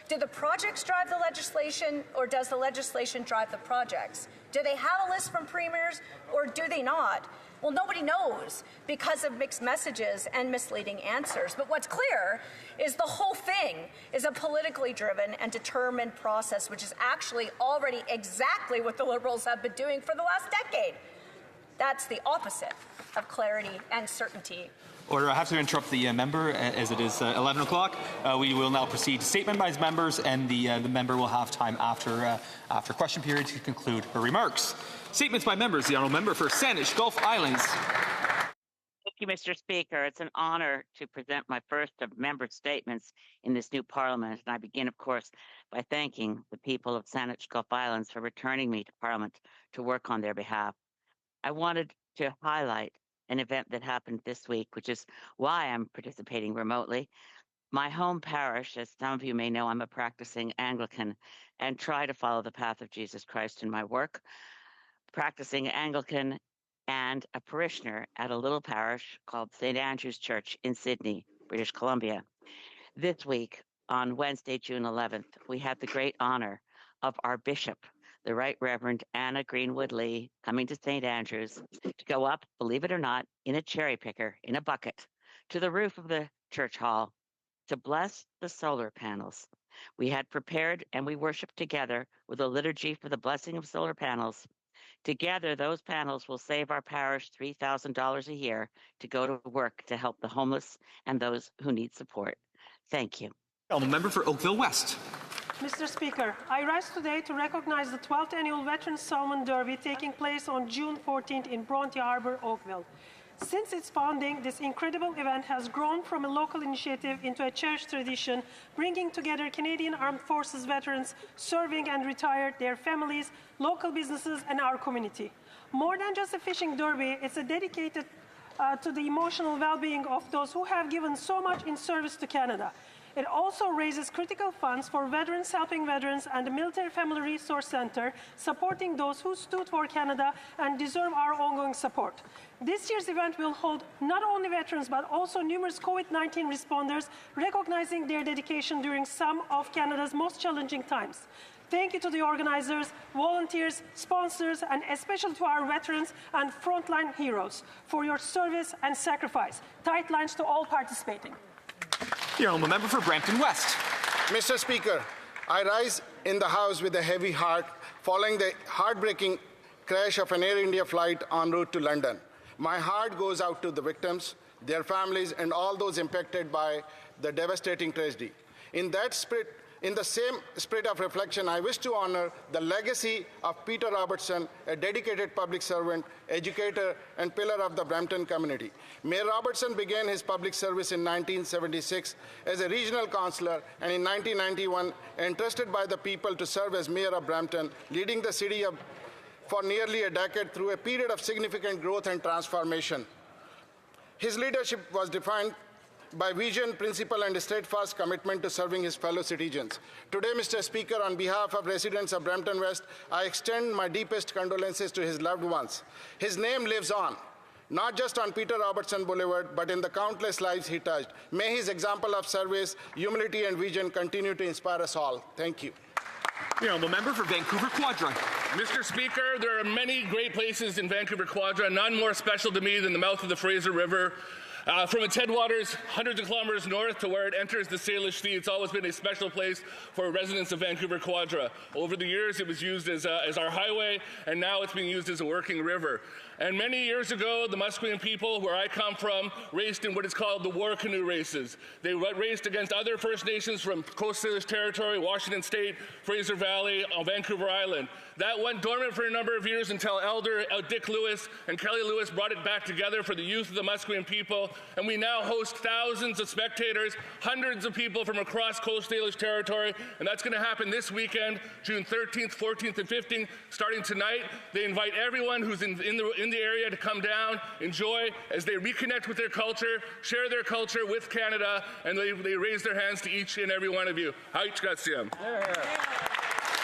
Do the projects drive the legislation, or does the legislation drive the projects? Do they have a list from premiers, or do they not? Well, nobody knows because of mixed messages and misleading answers. But what's clear is the whole thing is a politically driven and determined process, which is actually already exactly what the Liberals have been doing for the last decade. That's the opposite of clarity and certainty. Order. I have to interrupt the member as it is 11 o'clock. We will now proceed to statement by his members, and the member will have time after question period to conclude her remarks. Statements by members. The honourable member for Saanich Gulf Islands. Thank you, Mr. Speaker. It's an honour to present my first of member statements in this new Parliament, and I begin, of course, by thanking the people of Saanich Gulf Islands for returning me to Parliament to work on their behalf. I wanted to highlight an event that happened this week, which is why I'm participating remotely. My home parish, as some of you may know, I'm a practicing Anglican and try to follow the path of Jesus Christ in my work. Practicing Anglican and a parishioner at a little parish called St. Andrew's Church in Sydney, British Columbia. This week, on Wednesday, June 11th, we had the great honor of our bishop, the Right Reverend Anna Greenwood Lee, coming to St. Andrews to go up, believe it or not, in a cherry picker, in a bucket, to the roof of the church hall to bless the solar panels. We had prepared and we worshiped together with a liturgy for the blessing of solar panels. Together, those panels will save our parish $3,000 a year to go to work to help the homeless and those who need support. Thank you. Member for Oakville West. Mr. Speaker, I rise today to recognize the 12th Annual Veterans Salmon Derby taking place on June 14th in Bronte Harbour, Oakville. Since its founding, this incredible event has grown from a local initiative into a cherished tradition, bringing together Canadian Armed Forces veterans serving and retired, their families, local businesses, and our community. More than just a fishing derby, it's a dedicated to the emotional well-being of those who have given so much in service to Canada. It also raises critical funds for Veterans Helping Veterans and the Military Family Resource Centre, supporting those who stood for Canada and deserve our ongoing support. This year's event will hold not only veterans, but also numerous COVID-19 responders, recognizing their dedication during some of Canada's most challenging times. Thank you to the organizers, volunteers, sponsors, and especially to our veterans and frontline heroes for your service and sacrifice. Tight lines to all participating. The honourable member for Brampton West. Mr. Speaker, I rise in the House with a heavy heart following the heartbreaking crash of an Air India flight en route to London. My heart goes out to the victims, their families, and all those impacted by the devastating tragedy. In the same spirit of reflection, I wish to honor the legacy of Peter Robertson, a dedicated public servant, educator, and pillar of the Brampton community. Mayor Robertson began his public service in 1976 as a regional councillor, and in 1991, entrusted by the people to serve as mayor of Brampton, leading the city for nearly a decade through a period of significant growth and transformation. His leadership was defined by vision, principle, and a steadfast commitment to serving his fellow citizens. Today, Mr. Speaker, on behalf of residents of Brampton West, I extend my deepest condolences to his loved ones. His name lives on, not just on Peter Robertson Boulevard, but in the countless lives he touched. May his example of service, humility, and vision continue to inspire us all. Thank you. The honourable member for Vancouver Quadra. Mr. Speaker, there are many great places in Vancouver Quadra, none more special to me than the mouth of the Fraser River. From its headwaters, hundreds of kilometers north to where it enters the Salish Sea, it's always been a special place for residents of Vancouver Quadra. Over the years, it was used as our highway, and now it's being used as a working river. And many years ago, the Musqueam people, where I come from, raced in what is called the war canoe races. They raced against other First Nations from Coast Salish Territory, Washington State, Fraser Valley, on Vancouver Island. That went dormant for a number of years until Elder Dick Lewis and Kelly Lewis brought it back together for the youth of the Musqueam people, and we now host thousands of spectators, hundreds of people from across Coast Salish Territory, and that's going to happen this weekend, June 13th, 14th, and 15th, starting tonight. They invite everyone who's in the area to come down, enjoy as they reconnect with their culture, share their culture with Canada, and they raise their hands to each and every one of you.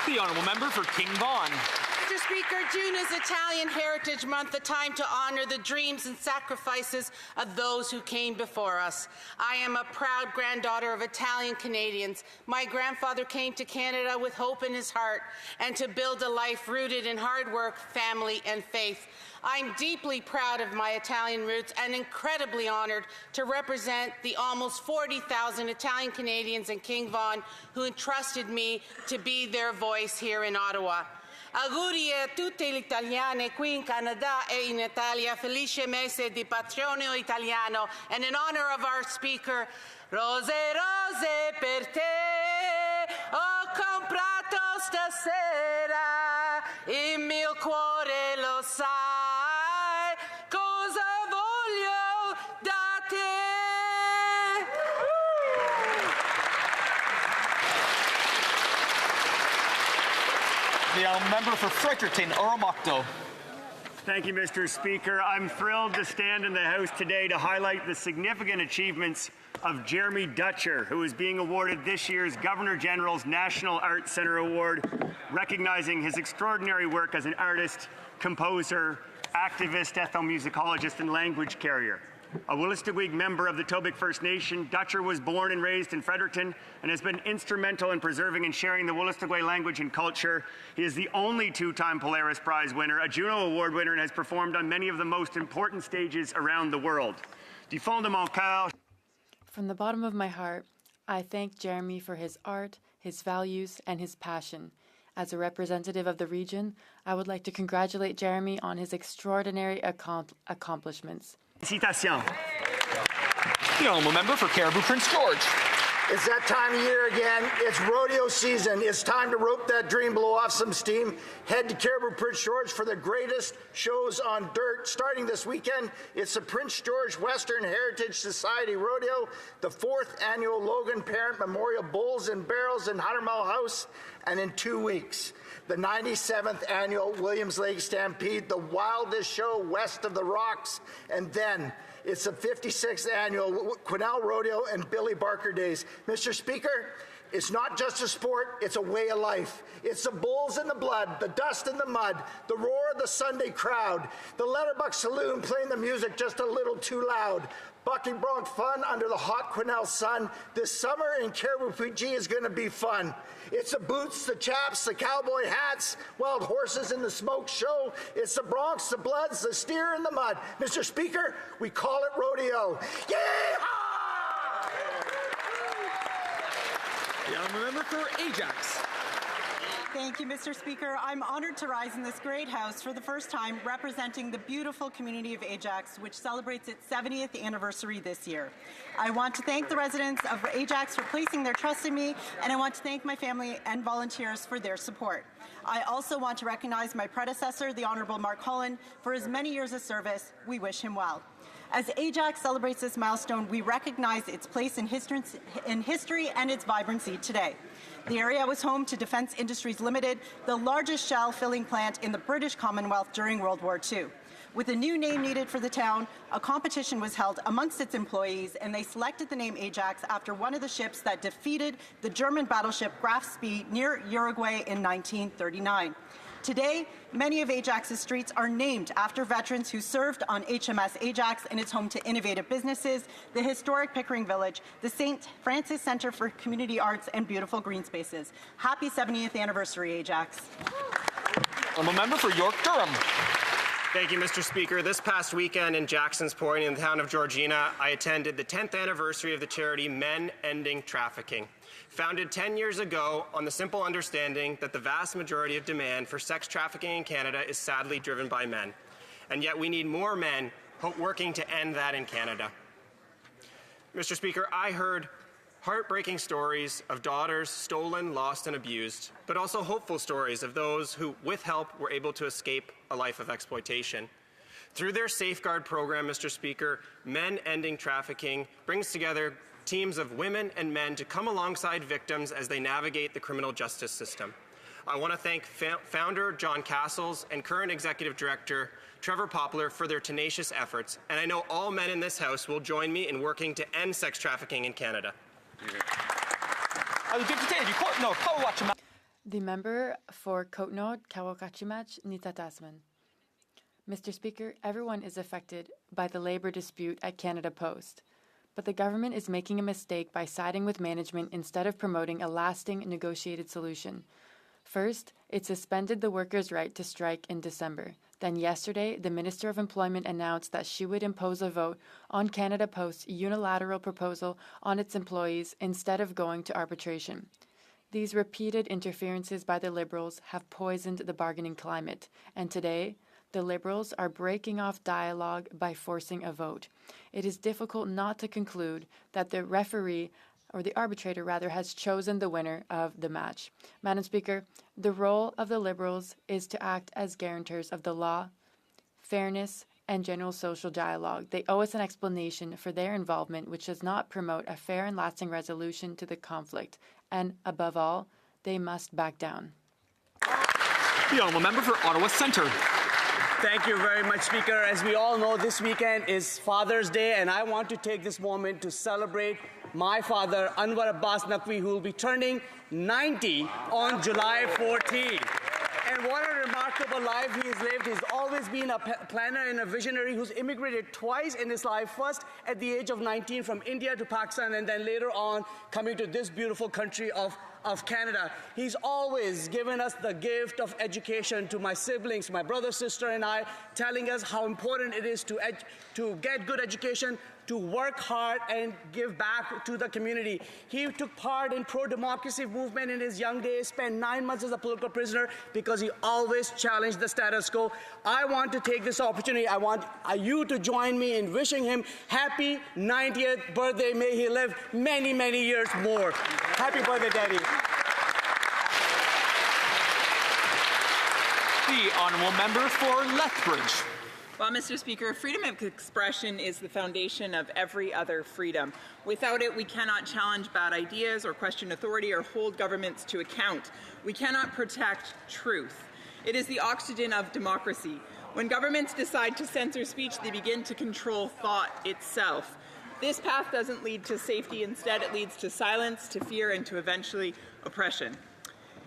The honourable member for King Vaughan. Mr. Speaker, June is Italian Heritage Month, a time to honor the dreams and sacrifices of those who came before us. I am a proud granddaughter of Italian Canadians. My grandfather came to Canada with hope in his heart and to build a life rooted in hard work, family, and faith. I'm deeply proud of my Italian roots and incredibly honored to represent the almost 40,000 Italian Canadians in King Vaughan who entrusted me to be their voice here in Ottawa. Auguri a tutte le italiane qui in Canada e in Italia, felice mese di patrimonio italiano, and in honor of our speaker, Rose, rose per te, ho comprato stasera, il mio cuore lo sai, cosa voglio da te. The member for Fredericton, Oromocto. Thank you, Mr. Speaker. I'm thrilled to stand in the House today to highlight the significant achievements of Jeremy Dutcher, who is being awarded this year's Governor-General's National Arts Centre Award, recognizing his extraordinary work as an artist, composer, activist, ethnomusicologist, and language carrier. A Wolastoqiyik member of the Tobic First Nation, Dutcher was born and raised in Fredericton and has been instrumental in preserving and sharing the Wolastoqiyik language and culture. He is the only two-time Polaris Prize winner, a Juno Award winner, and has performed on many of the most important stages around the world. Du fond de mon cœur. From the bottom of my heart, I thank Jeremy for his art, his values, and his passion. As a representative of the region, I would like to congratulate Jeremy on his extraordinary accomplishments. Citation. The honourable member for Caribou Prince George. It's that time of year again. It's rodeo season. It's time to rope that dream, blow off some steam. Head to Caribou Prince George for the greatest shows on dirt. Starting this weekend, it's the Prince George Western Heritage Society Rodeo, the 4th annual Logan Parent Memorial Bulls and Barrels in 100 Mile House, and in 2 weeks, the 97th annual Williams Lake Stampede, the wildest show west of the Rocks, and then it's the 56th annual Quesnel Rodeo and Billy Barker Days. Mr. Speaker, it's not just a sport, it's a way of life. It's the bulls in the blood, the dust in the mud, the roar of the Sunday crowd, the Letterbuck Saloon playing the music just a little too loud. Bucky Bronc fun under the hot Quesnel sun. This summer in Caribou PG is going to be fun. It's the boots, the chaps, the cowboy hats, wild horses in the smoke show. It's the Broncs, the Bloods, the steer in the mud. Mr. Speaker, we call it rodeo. Yeehaw! The honourable member for Ajax. Thank you, Mr. Speaker. I'm honored to rise in this great House for the first time representing the beautiful community of Ajax, which celebrates its 70th anniversary this year. I want to thank the residents of Ajax for placing their trust in me, and I want to thank my family and volunteers for their support. I also want to recognize my predecessor, the Honourable Mark Holland, for his many years of service. We wish him well. As Ajax celebrates this milestone, we recognize its place in history and its vibrancy today. The area was home to Defence Industries Limited, the largest shell filling plant in the British Commonwealth during World War II. With a new name needed for the town, a competition was held amongst its employees, and they selected the name Ajax after one of the ships that defeated the German battleship Graf Spee near Uruguay in 1939. Today, many of Ajax's streets are named after veterans who served on HMS Ajax, and it's home to innovative businesses, the historic Pickering Village, the St. Francis Centre for Community Arts, and beautiful green spaces. Happy 70th anniversary, Ajax. I'm a member for York Durham. Thank you, Mr. Speaker. This past weekend in Jackson's Point in the town of Georgina, I attended the 10th anniversary of the charity Men Ending Trafficking. Founded 10 years ago on the simple understanding that the vast majority of demand for sex trafficking in Canada is sadly driven by men. And yet we need more men working to end that in Canada. Mr. Speaker, I heard heartbreaking stories of daughters stolen, lost, and abused, but also hopeful stories of those who, with help, were able to escape a life of exploitation. Through their Safeguard program, Mr. Speaker, Men Ending Trafficking brings together teams of women and men to come alongside victims as they navigate the criminal justice system. I want to thank founder John Castles and current executive director Trevor Poplar for their tenacious efforts, and I know all men in this House will join me in working to end sex trafficking in Canada. The member for Côte-Nord, Kawakachimach, Nitatasman. Mr. Speaker, everyone is affected by the labor dispute at Canada Post, but the government is making a mistake by siding with management instead of promoting a lasting negotiated solution. First, it suspended the workers' right to strike in December. Then yesterday, the Minister of Employment announced that she would impose a vote on Canada Post's unilateral proposal on its employees instead of going to arbitration. These repeated interferences by the Liberals have poisoned the bargaining climate, and today, the Liberals are breaking off dialogue by forcing a vote. It is difficult not to conclude that the referee, or the arbitrator rather, has chosen the winner of the match. Madam Speaker, the role of the Liberals is to act as guarantors of the law, fairness, and general social dialogue. They owe us an explanation for their involvement, which does not promote a fair and lasting resolution to the conflict. And above all, they must back down. The honourable member for Ottawa Centre. Thank you very much, Speaker. As we all know, this weekend is Father's Day, and I want to take this moment to celebrate my father, Anwar Abbas Naqvi, who will be turning 90 on July 14. And what a remarkable life he has lived. He's always been a planner and a visionary who's immigrated twice in his life, first at the age of 19 from India to Pakistan, and then later on coming to this beautiful country of Canada. He's always given us the gift of education to my siblings, my brother, sister, and I, telling us how important it is to get good education, to work hard and give back to the community. He took part in pro-democracy movement in his young days, spent 9 months as a political prisoner because he always challenged the status quo. I want to take this opportunity. I want you to join me in wishing him happy 90th birthday. May he live many, many years more. Happy birthday, Daddy. The honourable member for Lethbridge. Well, Mr. Speaker, freedom of expression is the foundation of every other freedom. Without it, we cannot challenge bad ideas or question authority or hold governments to account. We cannot protect truth. It is the oxygen of democracy. When governments decide to censor speech, they begin to control thought itself. This path doesn't lead to safety. Instead, it leads to silence, to fear, and to eventually oppression.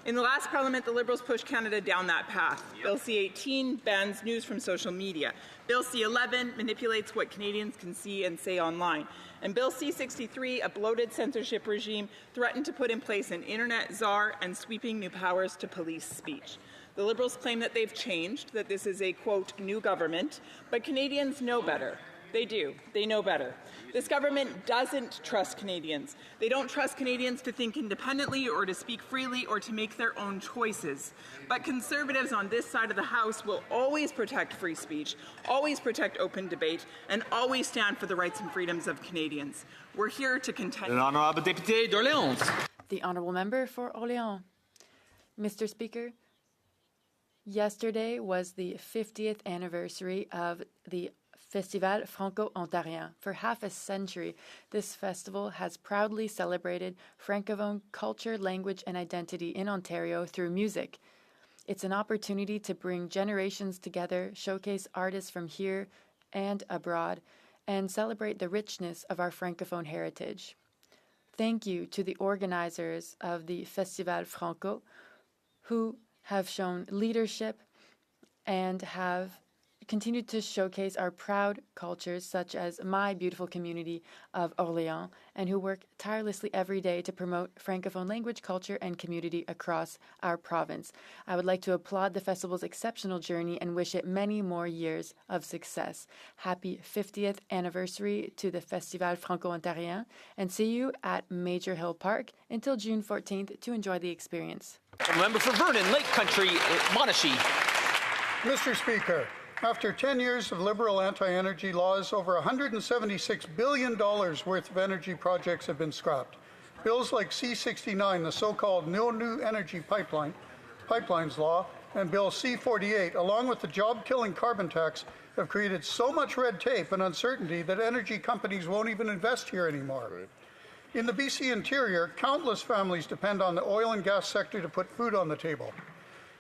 In the last Parliament, the Liberals pushed Canada down that path. Bill C-18 bans news from social media. Bill C-11 manipulates what Canadians can see and say online. And Bill C-63, a bloated censorship regime, threatened to put in place an internet czar and sweeping new powers to police speech. The Liberals claim that they've changed, that this is a, quote, new government, but Canadians know better. They do. They know better. This government doesn't trust Canadians. They don't trust Canadians to think independently or to speak freely or to make their own choices. But Conservatives on this side of the House will always protect free speech, always protect open debate, and always stand for the rights and freedoms of Canadians. We're here to contend. L'honorable député d'Orléans. The honourable member for Orléans. Mr. Speaker, yesterday was the 50th anniversary of the Festival Franco-Ontarien. For half a century, this festival has proudly celebrated Francophone culture, language, and identity in Ontario through music. It's an opportunity to bring generations together, showcase artists from here and abroad, and celebrate the richness of our Francophone heritage. Thank you to the organizers of the Festival Franco, who have shown leadership and have continued to showcase our proud cultures, such as my beautiful community of Orléans, and who work tirelessly every day to promote Francophone language, culture, and community across our province. I would like to applaud the festival's exceptional journey and wish it many more years of success. Happy 50th anniversary to the Festival Franco-Ontarien, and see you at Major Hill Park until June 14th to enjoy the experience. Member for Vernon, Lake Country, Monashee. Mr. Speaker, after 10 years of Liberal anti-energy laws, over $176 billion worth of energy projects have been scrapped. Bills like C-69, the so-called No New Energy Pipelines Law, and Bill C-48, along with the job-killing carbon tax, have created so much red tape and uncertainty that energy companies won't even invest here anymore. In the BC interior, countless families depend on the oil and gas sector to put food on the table.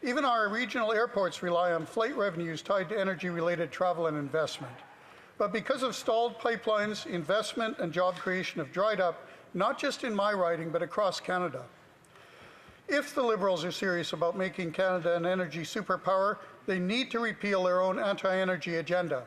Even our regional airports rely on flight revenues tied to energy-related travel and investment. But because of stalled pipelines, investment and job creation have dried up, not just in my riding, but across Canada. If the Liberals are serious about making Canada an energy superpower, they need to repeal their own anti-energy agenda.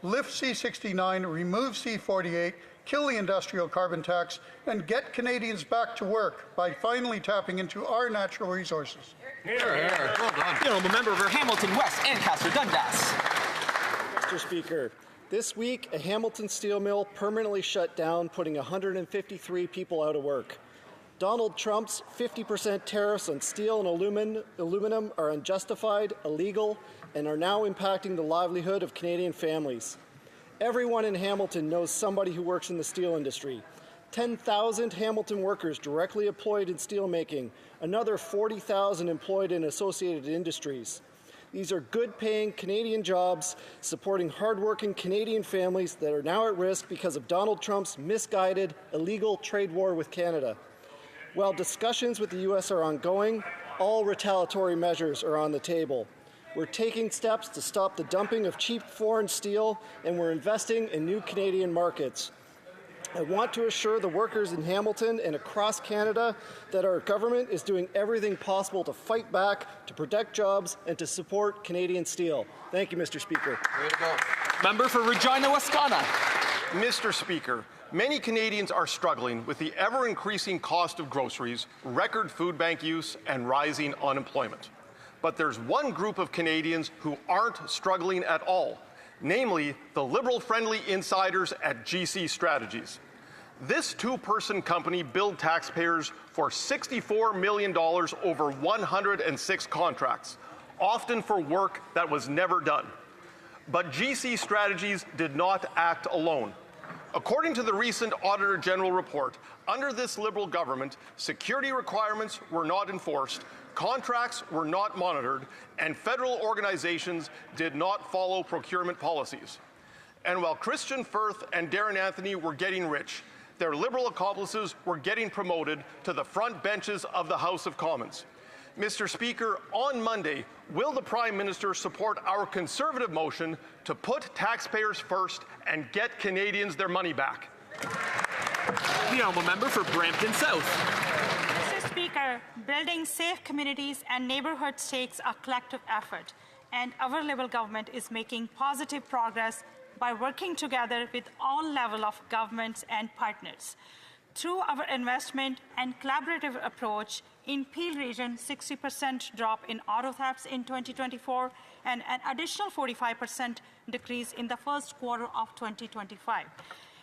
Lift C-69, remove C-48, kill the industrial carbon tax, and get Canadians back to work by finally tapping into our natural resources. Well done. The honourable member for Hamilton West, Ancaster Dundas. Mr. Speaker, this week a Hamilton steel mill permanently shut down, putting 153 people out of work. Donald Trump's 50% tariffs on steel and aluminum are unjustified, illegal, and are now impacting the livelihood of Canadian families. Everyone in Hamilton knows somebody who works in the steel industry. 10,000 Hamilton workers directly employed in steelmaking, another 40,000 employed in associated industries. These are good-paying Canadian jobs supporting hardworking Canadian families that are now at risk because of Donald Trump's misguided, illegal trade war with Canada. While discussions with the U.S. are ongoing, all retaliatory measures are on the table. We're taking steps to stop the dumping of cheap foreign steel, and we're investing in new Canadian markets. I want to assure the workers in Hamilton and across Canada that our government is doing everything possible to fight back, to protect jobs, and to support Canadian steel. Thank you, Mr. Speaker. Way to go. Member for Regina Wascana. Mr. Speaker, many Canadians are struggling with the ever-increasing cost of groceries, record food bank use, and rising unemployment. But there's one group of Canadians who aren't struggling at all, namely the Liberal-friendly insiders at GC Strategies. This two-person company billed taxpayers for $64 million over 106 contracts, often for work that was never done. But GC Strategies did not act alone. According to the recent Auditor General report, under this Liberal government, security requirements were not enforced, contracts were not monitored, and federal organizations did not follow procurement policies. And while Christian Firth and Darren Anthony were getting rich, their Liberal accomplices were getting promoted to the front benches of the House of Commons. Mr. Speaker, on Monday, will the Prime Minister support our Conservative motion to put taxpayers first and get Canadians their money back? The honourable member for Brampton South. Mr. Speaker, building safe communities and neighbourhoods takes a collective effort, and our Liberal government is making positive progress by working together with all levels of governments and partners. Through our investment and collaborative approach, in Peel region, 60% drop in auto thefts in 2024 and an additional 45% decrease in the first quarter of 2025.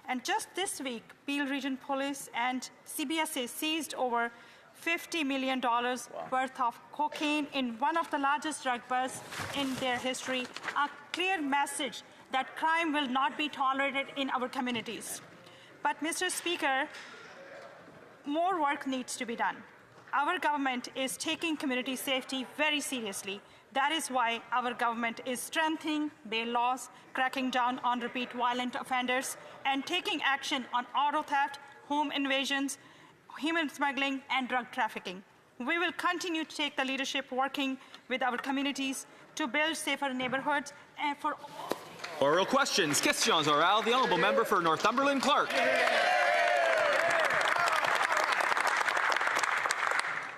And just this week, Peel Region Police and CBSA seized over $50 million worth of cocaine in one of the largest drug busts in their history, a clear message that crime will not be tolerated in our communities. But, Mr. Speaker, more work needs to be done. Our government is taking community safety very seriously. That is why our government is strengthening bail laws, cracking down on repeat violent offenders, and taking action on auto theft, home invasions, human smuggling, and drug trafficking. We will continue to take the leadership working with our communities to build safer neighborhoods and for Oral questions. Questions orales. The honourable member for Northumberland Clark.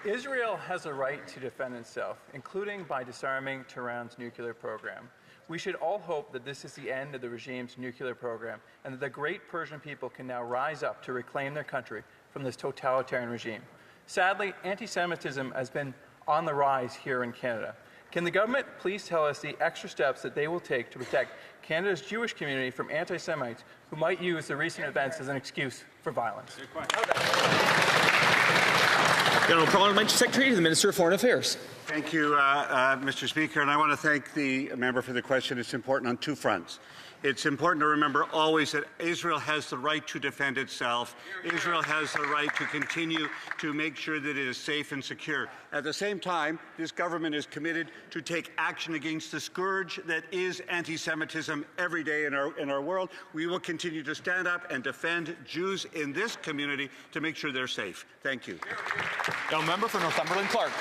Israel has a right to defend itself, including by disarming Tehran's nuclear program. We should all hope that this is the end of the regime's nuclear program and that the great Persian people can now rise up to reclaim their country from this totalitarian regime. Sadly, anti-Semitism has been on the rise here in Canada. Can the government please tell us the extra steps that they will take to protect Canada's Jewish community from anti-Semites who might use the recent events as an excuse for violence? The Honourable Parliamentary Secretary to the Minister of Foreign Affairs. Thank you, Mr. Speaker, and I want to thank the member for the question. It's important on two fronts. It's important to remember always that Israel has the right to defend itself. Israel has the right to continue to make sure that it is safe and secure. At the same time, this government is committed to take action against the scourge that is anti-Semitism every day in our world. We will continue to stand up and defend Jews in this community to make sure they're safe. Thank you. The member for Northumberland Clark.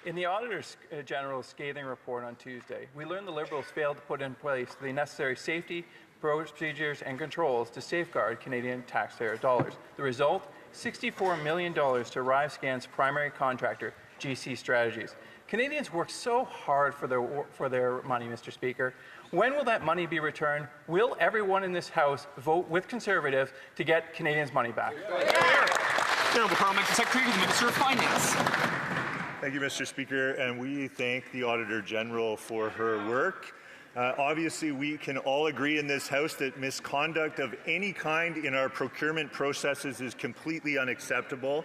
In the Auditor General's scathing report on Tuesday, we learned the Liberals failed to put in place the necessary safety, procedures and controls to safeguard Canadian taxpayer dollars. The result $64 million to ArriveScan's primary contractor, GC Strategies. Canadians work so hard for their money, Mr. Speaker. When will that money be returned? Will everyone in this House vote with Conservatives to get Canadians' money back? Honourable Parliamentary Secretary to the Minister of Finance. Thank you, Mr. Speaker, and we thank the Auditor General for her work. Obviously, we can all agree in this House that misconduct of any kind in our procurement processes is completely unacceptable.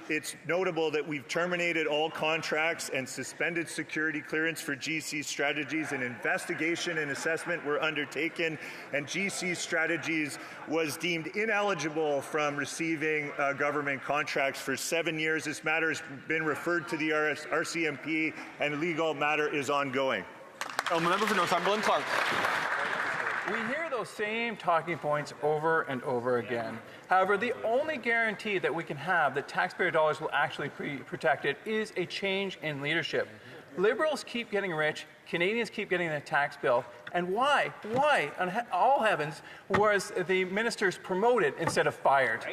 It's notable that we've terminated all contracts and suspended security clearance for GC Strategies. An investigation and assessment were undertaken, and GC Strategies was deemed ineligible from receiving government contracts for 7 years. This matter has been referred to the RCMP, and legal matter is ongoing. Member for Northumberland Clark. We hear those same talking points over and over again. However, the only guarantee that we can have that taxpayer dollars will actually be protected is a change in leadership. Liberals keep getting rich, Canadians keep getting the tax bill, and why on all heavens was the ministers promoted instead of fired?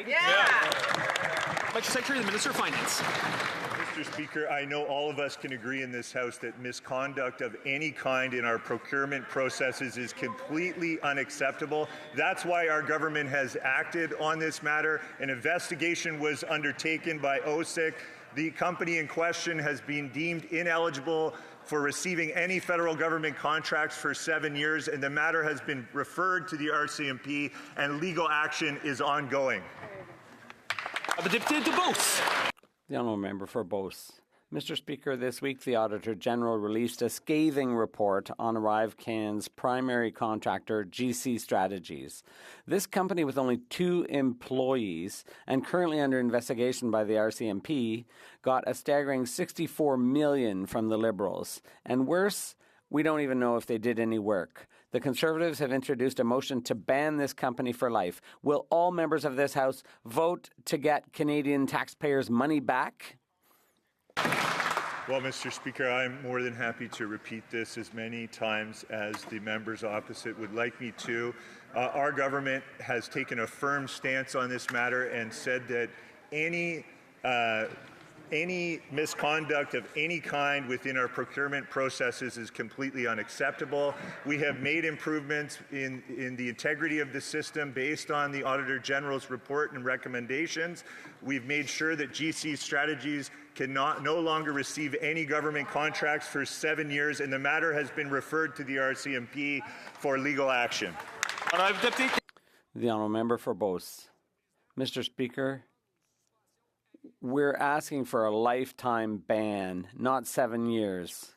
Lecture Secretary to the Minister of Finance. Mr. Speaker, I know all of us can agree in this House that misconduct of any kind in our procurement processes is completely unacceptable. That's why our government has acted on this matter. An investigation was undertaken by HoC. The company in question has been deemed ineligible for receiving any federal government contracts for 7 years, and the matter has been referred to the RCMP, and legal action is ongoing. The Deputy de Beauce. The honourable member for Beauce. Mr. Speaker, this week the Auditor General released a scathing report on ArriveCan's primary contractor, GC Strategies. This company, with only 2 employees and currently under investigation by the RCMP, got a staggering $64 million from the Liberals. And worse, we don't even know if they did any work. The Conservatives have introduced a motion to ban this company for life. Will all members of this House vote to get Canadian taxpayers' money back? Well, Mr. Speaker, I'm more than happy to repeat this as many times as the members opposite would like me to. Our government has taken a firm stance on this matter and said that any misconduct of any kind within our procurement processes is completely unacceptable. We have made improvements in the integrity of the system based on the Auditor General's report and recommendations. We've made sure that GC Strategies cannot no longer receive any government contracts for 7 years, and the matter has been referred to the RCMP for legal action. The honourable member for Beauce. Mr. Speaker, we're asking for a lifetime ban, not 7 years.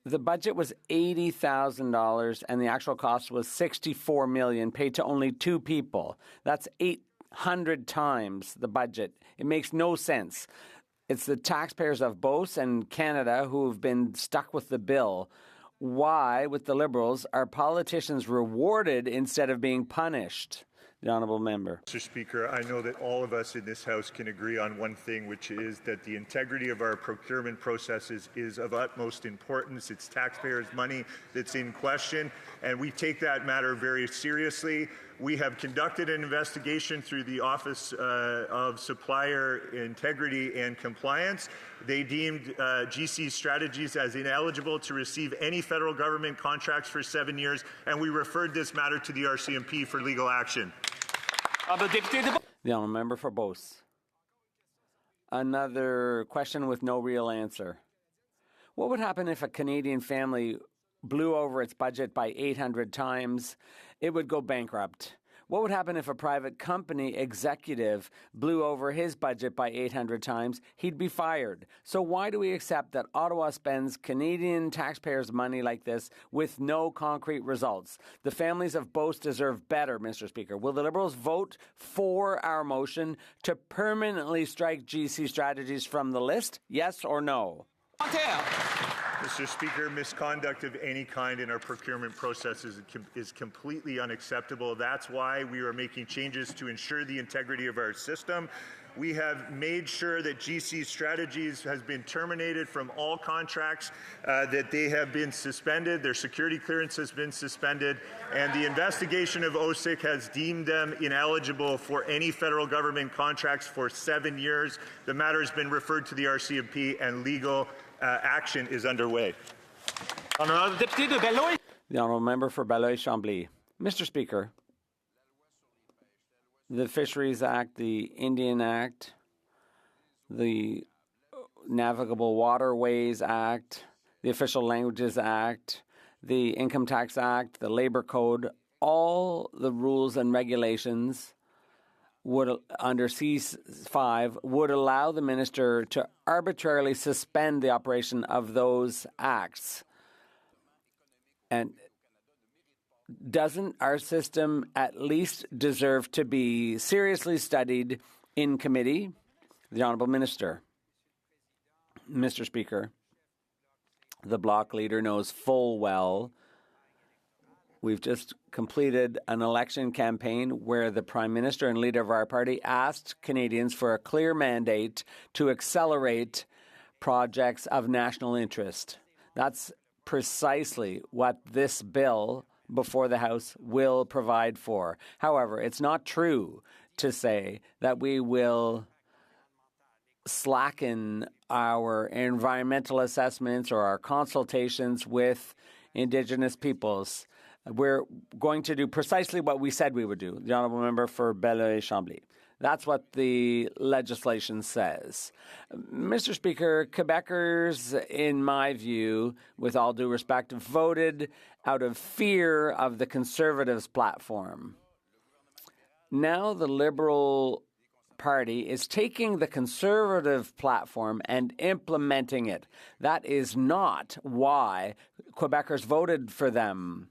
The budget was $80,000 and the actual cost was $64 million, paid to only 2 people. That's 800 times the budget. It makes no sense. It's the taxpayers of Beauce and Canada who have been stuck with the bill. Why, with the Liberals, are politicians rewarded instead of being punished? The honourable member. Mr. Speaker, I know that all of us in this House can agree on one thing, which is that the integrity of our procurement processes is of utmost importance. It's taxpayers' money that's in question, and we take that matter very seriously. We have conducted an investigation through the Office of Supplier Integrity and Compliance. They deemed GC Strategies as ineligible to receive any federal government contracts for 7 years, and we referred this matter to the RCMP for legal action. The honourable member for Beauce. Another question with no real answer. What would happen if a Canadian family blew over its budget by 800 times? It would go bankrupt. What would happen if a private company executive blew over his budget by 800 times? He'd be fired. So why do we accept that Ottawa spends Canadian taxpayers' money like this with no concrete results? The families of Beauce deserve better, Mr. Speaker. Will the Liberals vote for our motion to permanently strike GC Strategies from the list? Yes or no? Mr. Speaker, misconduct of any kind in our procurement processes is completely unacceptable. That's why we are making changes to ensure the integrity of our system. We have made sure that GC Strategies has been terminated from all contracts, that they have been suspended, their security clearance has been suspended, and the investigation of HoC has deemed them ineligible for any federal government contracts for 7 years. The matter has been referred to the RCMP and legal action is underway. The Honourable Member for Belleuil-Chambly. Mr. Speaker, the Fisheries Act, the Indian Act, the Navigable Waterways Act, the Official Languages Act, the Income Tax Act, the Labour Code, all the rules and regulations would, under C5, would allow the minister to arbitrarily suspend the operation of those acts. And doesn't our system at least deserve to be seriously studied in committee? The Honourable Minister. Mr. Speaker, the Bloc leader knows full well we've just completed an election campaign where the Prime Minister and leader of our party asked Canadians for a clear mandate to accelerate projects of national interest. That's precisely what this bill before the House will provide for. However, it's not true to say that we will slacken our environmental assessments or our consultations with Indigenous peoples. We're going to do precisely what we said we would do. The Honourable Member for Belleuil-Chambly. That's what the legislation says. Mr. Speaker, Quebecers, in my view, with all due respect, voted out of fear of the Conservatives' platform. Now the Liberal Party is taking the Conservative platform and implementing it. That is not why Quebecers voted for them.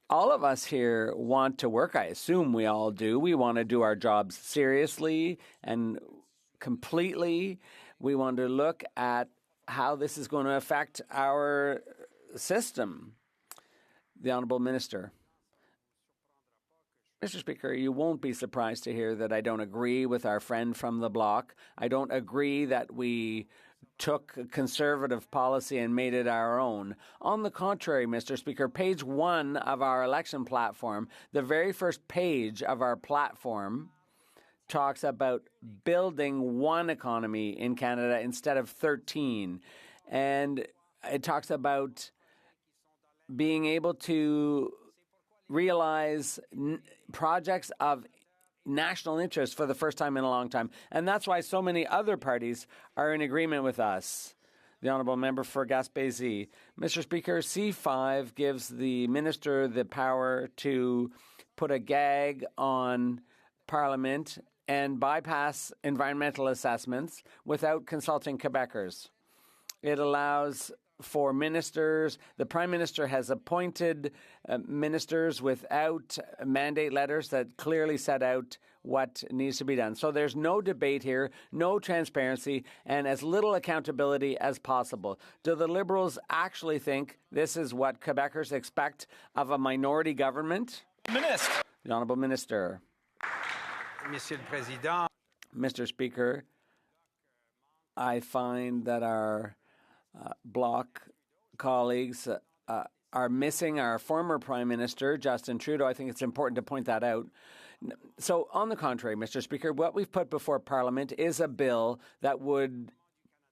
All of us here want to work. I assume we all do. We want to do our jobs seriously and completely. We want to look at how this is going to affect our system. The Honourable Minister. Mr. Speaker, you won't be surprised to hear that I don't agree with our friend from the Bloc. I don't agree that we took Conservative policy and made it our own. On the contrary, Mr. Speaker, page 1 of our election platform, the very first page of our platform, talks about building one economy in Canada instead of 13. And it talks about being able to realize projects of national interest for the first time in a long time. And that's why so many other parties are in agreement with us. The Honourable Member for Gaspésie. Mr. Speaker, C5 gives the Minister the power to put a gag on Parliament and bypass environmental assessments without consulting Quebecers. It allows for ministers. The Prime Minister has appointed ministers without mandate letters that clearly set out what needs to be done. So there's no debate here, no transparency, and as little accountability as possible. Do the Liberals actually think this is what Quebecers expect of a minority government? Minister. The Honourable Minister. Monsieur le Président. Mr. Speaker, I find that our Bloc colleagues are missing our former Prime Minister, Justin Trudeau. I think it's important to point that out. So, on the contrary, Mr. Speaker, what we've put before Parliament is a bill that would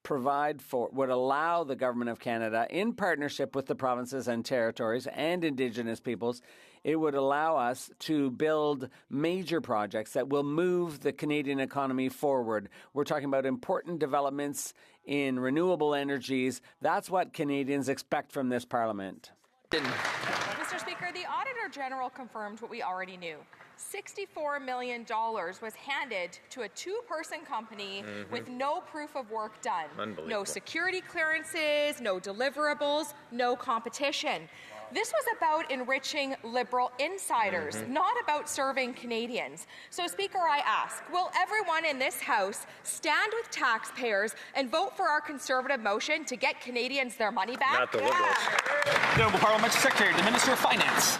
allow the Government of Canada, in partnership with the provinces and territories and Indigenous peoples, it would allow us to build major projects that will move the Canadian economy forward. We're talking about important developments in renewable energies. That's what Canadians expect from this Parliament. Mr. Speaker, the Auditor General confirmed what we already knew. $64 million was handed to a two-person company with no proof of work done. No security clearances, no deliverables, no competition. This was about enriching Liberal insiders, not about serving Canadians. So, Speaker, I ask, will everyone in this House stand with taxpayers and vote for our Conservative motion to get Canadians their money back? Not the Liberals. The Honourable Parliamentary Secretary, the Minister of Finance.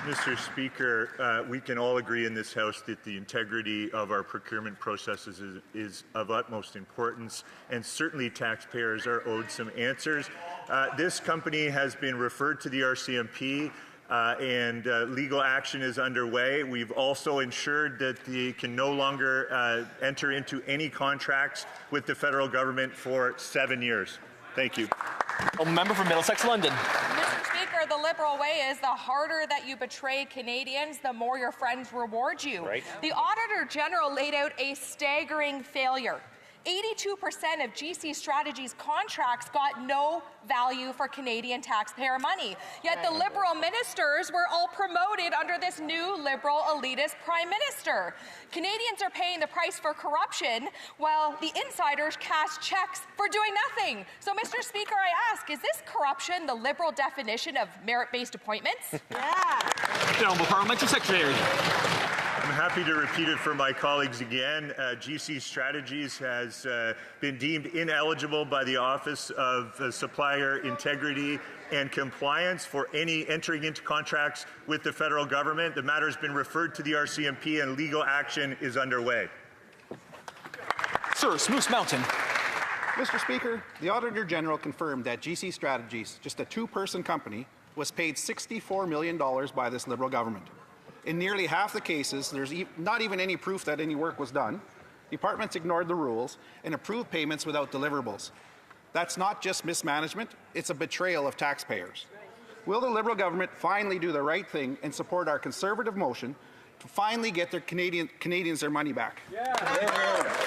Mr. Speaker, we can all agree in this House that the integrity of our procurement processes is of utmost importance, and certainly taxpayers are owed some answers. This company has been referred to the RCMP, and legal action is underway. We've also ensured that they can no longer enter into any contracts with the federal government for 7 years. Thank you. Member for Middlesex London. Mr. Speaker, the Liberal way is the harder that you betray Canadians, the more your friends reward you. Right. The Auditor General laid out a staggering failure. 82% of GC Strategies contracts got no value for Canadian taxpayer money. Yet the Liberal ministers were all promoted under this new Liberal elitist Prime Minister. Canadians are paying the price for corruption while the insiders cash checks for doing nothing. So, Mr. Speaker, I ask, is this corruption the Liberal definition of merit-based appointments? Yeah. Honourable Parliamentary Secretary. I'm happy to repeat it for my colleagues again. GC Strategies has been deemed ineligible by the Office of Supplier Integrity and Compliance for any entering into contracts with the federal government. The matter has been referred to the RCMP and legal action is underway. Sir, Moose Mountain. Mr. Speaker, the Auditor General confirmed that GC Strategies, just a two-person company, was paid $64 million by this Liberal government. In nearly half the cases, there's not even any proof that any work was done. Departments ignored the rules and approved payments without deliverables. That's not just mismanagement, it's a betrayal of taxpayers. Will the Liberal government finally do the right thing and support our Conservative motion to finally get their Canadians their money back?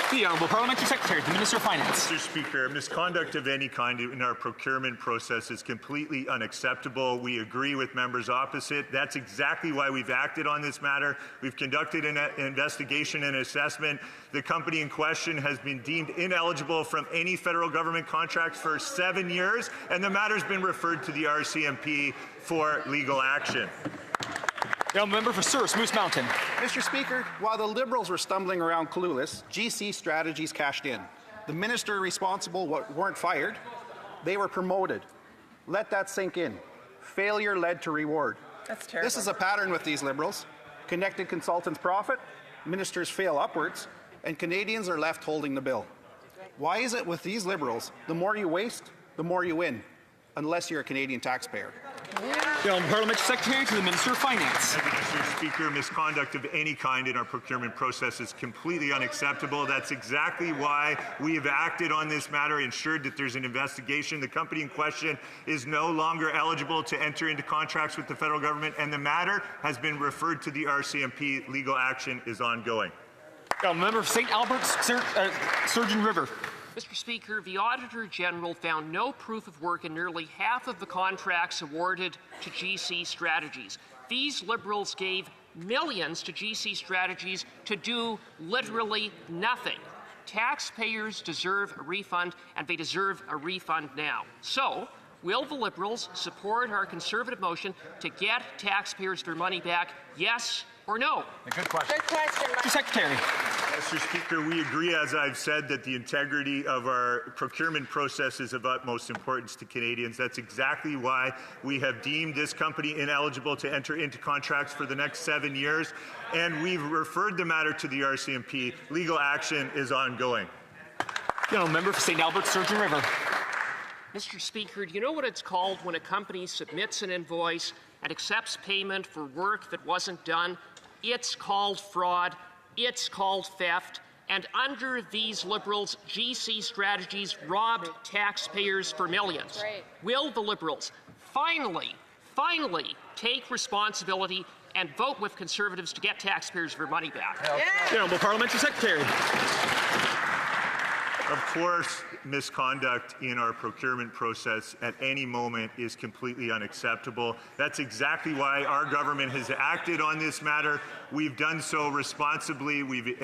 The Honourable Parliamentary Secretary, the Minister of Finance. Mr. Speaker, misconduct of any kind in our procurement process is completely unacceptable. We agree with members opposite. That's exactly why we've acted on this matter. We've conducted an investigation and assessment. The company in question has been deemed ineligible from any federal government contracts for 7 years, and the matter's been referred to the RCMP for legal action. Now, member for Souris, Moose Mountain. Mr. Speaker, while the Liberals were stumbling around clueless, GC Strategies cashed in. The minister responsible weren't fired, they were promoted. Let that sink in. Failure led to reward. That's terrible. This is a pattern with these Liberals. Connected consultants profit, ministers fail upwards, and Canadians are left holding the bill. Why is it with these Liberals, the more you waste, the more you win, unless you're a Canadian taxpayer? The Parliamentary Secretary to the Minister of Finance. Thank you, Mr. Speaker. Misconduct of any kind in our procurement process is completely unacceptable. That's exactly why we have acted on this matter, ensured that there's an investigation. The company in question is no longer eligible to enter into contracts with the federal government, and the matter has been referred to the RCMP. Legal action is ongoing. Member of St. Albert's, Surgeon River. Mr. Speaker, the Auditor General found no proof of work in nearly half of the contracts awarded to GC Strategies. These Liberals gave millions to GC Strategies to do literally nothing. Taxpayers deserve a refund, and they deserve a refund now. So, will the Liberals support our Conservative motion to get taxpayers their money back, yes or no? A good question. Good question. Mr. Secretary. Mr. Speaker, we agree, as I've said, that the integrity of our procurement process is of utmost importance to Canadians. That's exactly why we have deemed this company ineligible to enter into contracts for the next 7 years, and we've referred the matter to the RCMP. Legal action is ongoing. Member for St. Albert's, Surgeon River. Mr. Speaker, do you know what it's called when a company submits an invoice and accepts payment for work that wasn't done? It's called fraud. It's called theft. And under these Liberals, GC Strategies robbed taxpayers for millions. Right. Will the Liberals finally take responsibility and vote with Conservatives to get taxpayers their money back? The Honourable Parliamentary Secretary. Of course, misconduct in our procurement process at any moment is completely unacceptable. That's exactly why our government has acted on this matter. We've done so responsibly. We've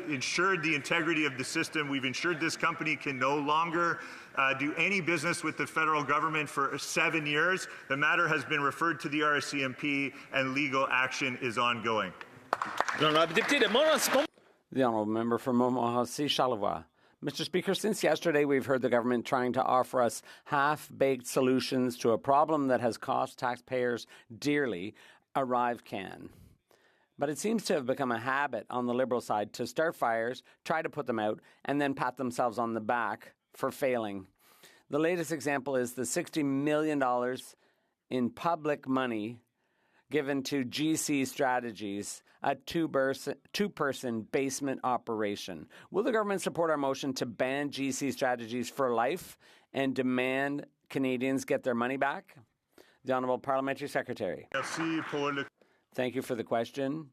ensured the integrity of the system. We've ensured this company can no longer do any business with the federal government for 7 years. The matter has been referred to the RCMP, and legal action is ongoing. The Honourable Member for HoC, Mr. Speaker, since yesterday we've heard the government trying to offer us half-baked solutions to a problem that has cost taxpayers dearly. arrive can. But it seems to have become a habit on the Liberal side to start fires, try to put them out, and then pat themselves on the back for failing. The latest example is the $60 million in public money given to GC Strategies, a two-person basement operation. Will the government support our motion to ban GC Strategies for life and demand Canadians get their money back? The Honourable Parliamentary Secretary. Thank you for the question,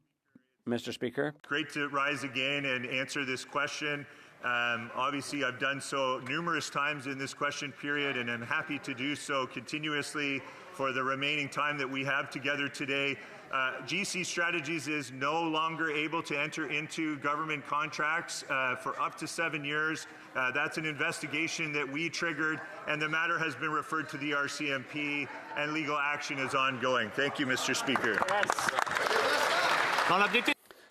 Mr. Speaker. Great to rise again and answer this question. Obviously, I've done so numerous times in this question period, and I'm happy to do so continuously for the remaining time that we have together today. GC Strategies is no longer able to enter into government contracts for up to 7 years. That's an investigation that we triggered, and the matter has been referred to the RCMP, and legal action is ongoing. Thank you, Mr. Speaker.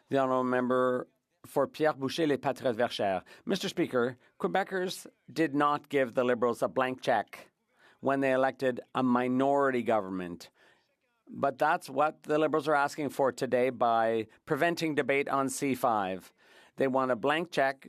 The Honourable Member for Pierre Boucher, Les Patriotes Verchères. Mr. Speaker, Quebecers did not give the Liberals a blank check when they elected a minority government. But that's what the Liberals are asking for today by preventing debate on C5. They want a blank check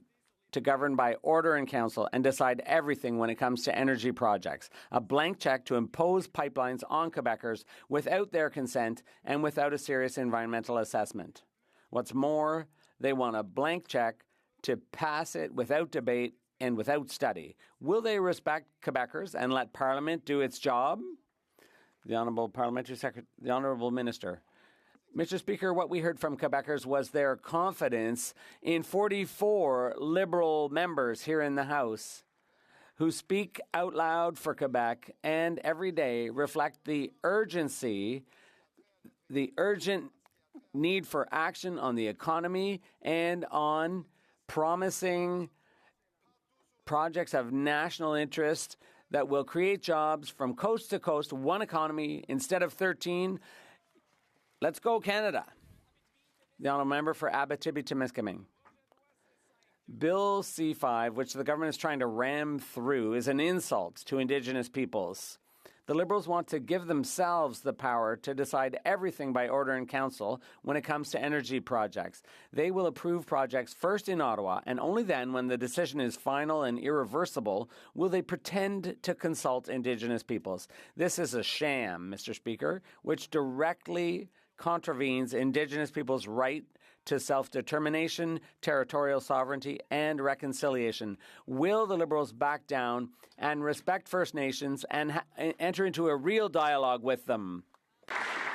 to govern by order in council and decide everything when it comes to energy projects. A blank check to impose pipelines on Quebecers without their consent and without a serious environmental assessment. What's more, they want a blank check to pass it without debate and without study. Will they respect Quebecers and let Parliament do its job? The Honourable Parliamentary Secretary, the Honourable Minister. Mr. Speaker, what we heard from Quebecers was their confidence in 44 Liberal members here in the House who speak out loud for Quebec and every day reflect the urgency, the urgent need for action on the economy and on promising projects of national interest that will create jobs from coast to coast, one economy instead of 13. Let's go, Canada. The Honourable Member for Abitibi-Témiscamingue. Bill C5, which the government is trying to ram through, is an insult to Indigenous peoples. The Liberals want to give themselves the power to decide everything by order in council when it comes to energy projects. They will approve projects first in Ottawa, and only then, when the decision is final and irreversible, will they pretend to consult Indigenous peoples. This is a sham, Mr. Speaker, which directly contravenes Indigenous peoples' right to self-determination, territorial sovereignty, and reconciliation. Will the Liberals back down and respect First Nations and enter into a real dialogue with them?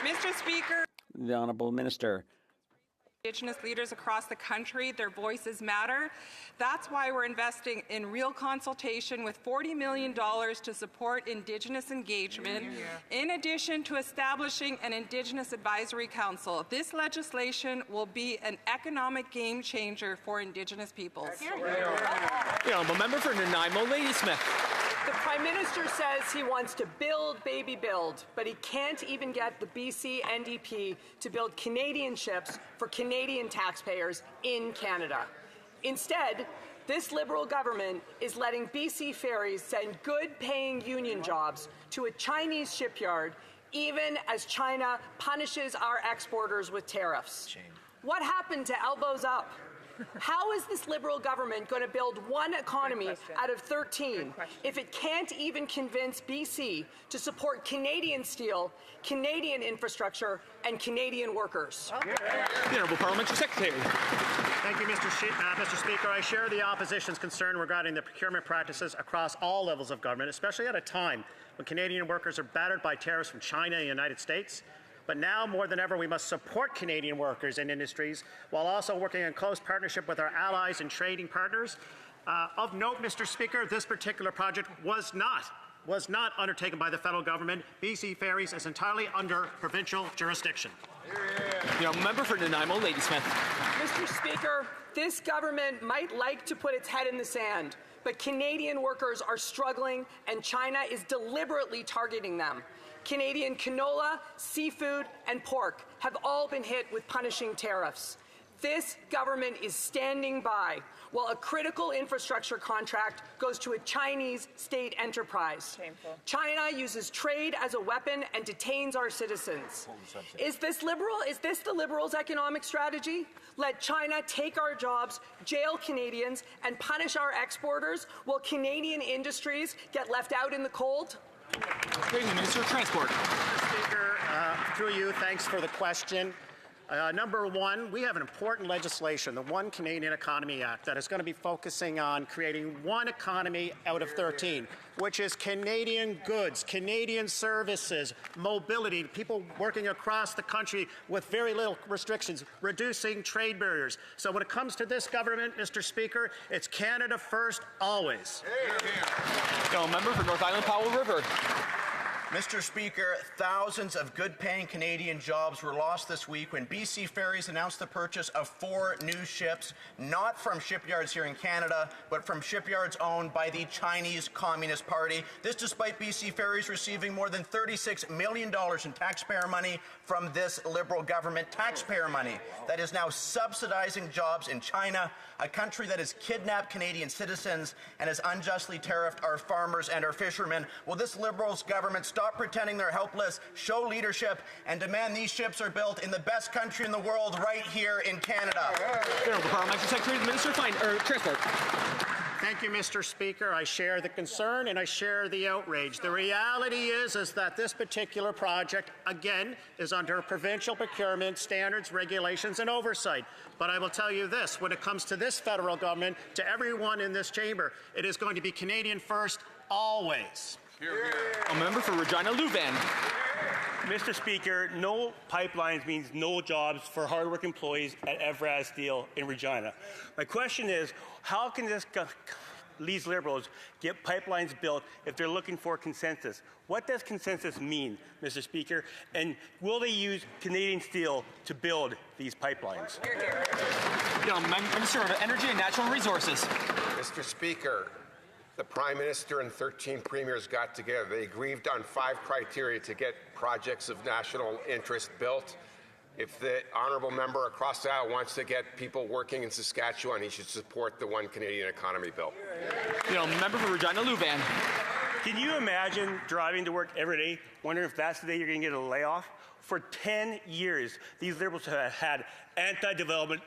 Mr. Speaker. The Honourable Minister. Indigenous leaders across the country, their voices matter. That's why we're investing in real consultation with $40 million to support Indigenous engagement, in addition to establishing an Indigenous Advisory Council. This legislation will be an economic game changer for Indigenous peoples. The Honourable Member for Nanaimo, Ladysmith. The Prime Minister says he wants to build, baby, build, but he can't even get the BC NDP to build Canadian ships for Canadian taxpayers in Canada. Instead, this Liberal government is letting BC Ferries send good-paying union jobs to a Chinese shipyard, even as China punishes our exporters with tariffs. What happened to elbows up? How is this Liberal government going to build one economy out of 13 if it can't even convince BC to support Canadian steel, Canadian infrastructure, and Canadian workers? The Honourable Parliamentary Secretary. Thank you, Mr. Speaker. I share the opposition's concern regarding the procurement practices across all levels of government, especially at a time when Canadian workers are battered by tariffs from China and the United States. But now, more than ever, we must support Canadian workers and industries while also working in close partnership with our allies and trading partners. Of note, Mr. Speaker, this particular project was not undertaken by the federal government. BC Ferries is entirely under provincial jurisdiction. The Member for Nanaimo, Ladysmith. Mr. Speaker, this government might like to put its head in the sand, but Canadian workers are struggling and China is deliberately targeting them. Canadian canola, seafood, and pork have all been hit with punishing tariffs. This government is standing by while a critical infrastructure contract goes to a Chinese state enterprise. Shameful. China uses trade as a weapon and detains our citizens. Is this the Liberals' economic strategy? Let China take our jobs, jail Canadians, and punish our exporters while Canadian industries get left out in the cold? Minister of Transport. Mr. Speaker, through you, thanks for the question. Number one, we have an important legislation, the One Canadian Economy Act, that is going to be focusing on creating one economy out of 13, which is Canadian goods, Canadian services, mobility, people working across the country with very little restrictions, reducing trade barriers. So when it comes to this government, Mr. Speaker, it's Canada first, always. Member for North Island Powell River. Mr. Speaker, thousands of good-paying Canadian jobs were lost this week when BC Ferries announced the purchase of 4 new ships, not from shipyards here in Canada, but from shipyards owned by the Chinese Communist Party. This despite BC Ferries receiving more than $36 million in taxpayer money from this Liberal government, taxpayer money that is now subsidizing jobs in China, a country that has kidnapped Canadian citizens and has unjustly tariffed our farmers and our fishermen. Will this Liberals government stop pretending they're helpless, show leadership, and demand these ships are built in the best country in the world, right here in Canada? Parliamentary Secretary, the Minister of Transport. Thank you, Mr. Speaker. I share the concern and I share the outrage. The reality is that this particular project, again, is under provincial procurement standards, regulations, and oversight. But I will tell you this, when it comes to this federal government, to everyone in this chamber, it is going to be Canadian first, always. A member for Regina Louvain. Mr. Speaker, no pipelines means no jobs for hardworking employees at Evraz Steel in Regina. My question is, how can these Liberals get pipelines built if they're looking for consensus? What does consensus mean, Mr. Speaker? And will they use Canadian steel to build these pipelines? Minister of Energy and Natural Resources. Mr. Speaker, the Prime Minister and 13 premiers got together. They agreed on 5 criteria to get projects of national interest built. If the honourable member across the aisle wants to get people working in Saskatchewan, he should support the One Canadian Economy Bill. Member for Regina Louvain. Can you imagine driving to work every day, wondering if that's the day you're going to get a layoff? For 10 years, these Liberals have had anti-development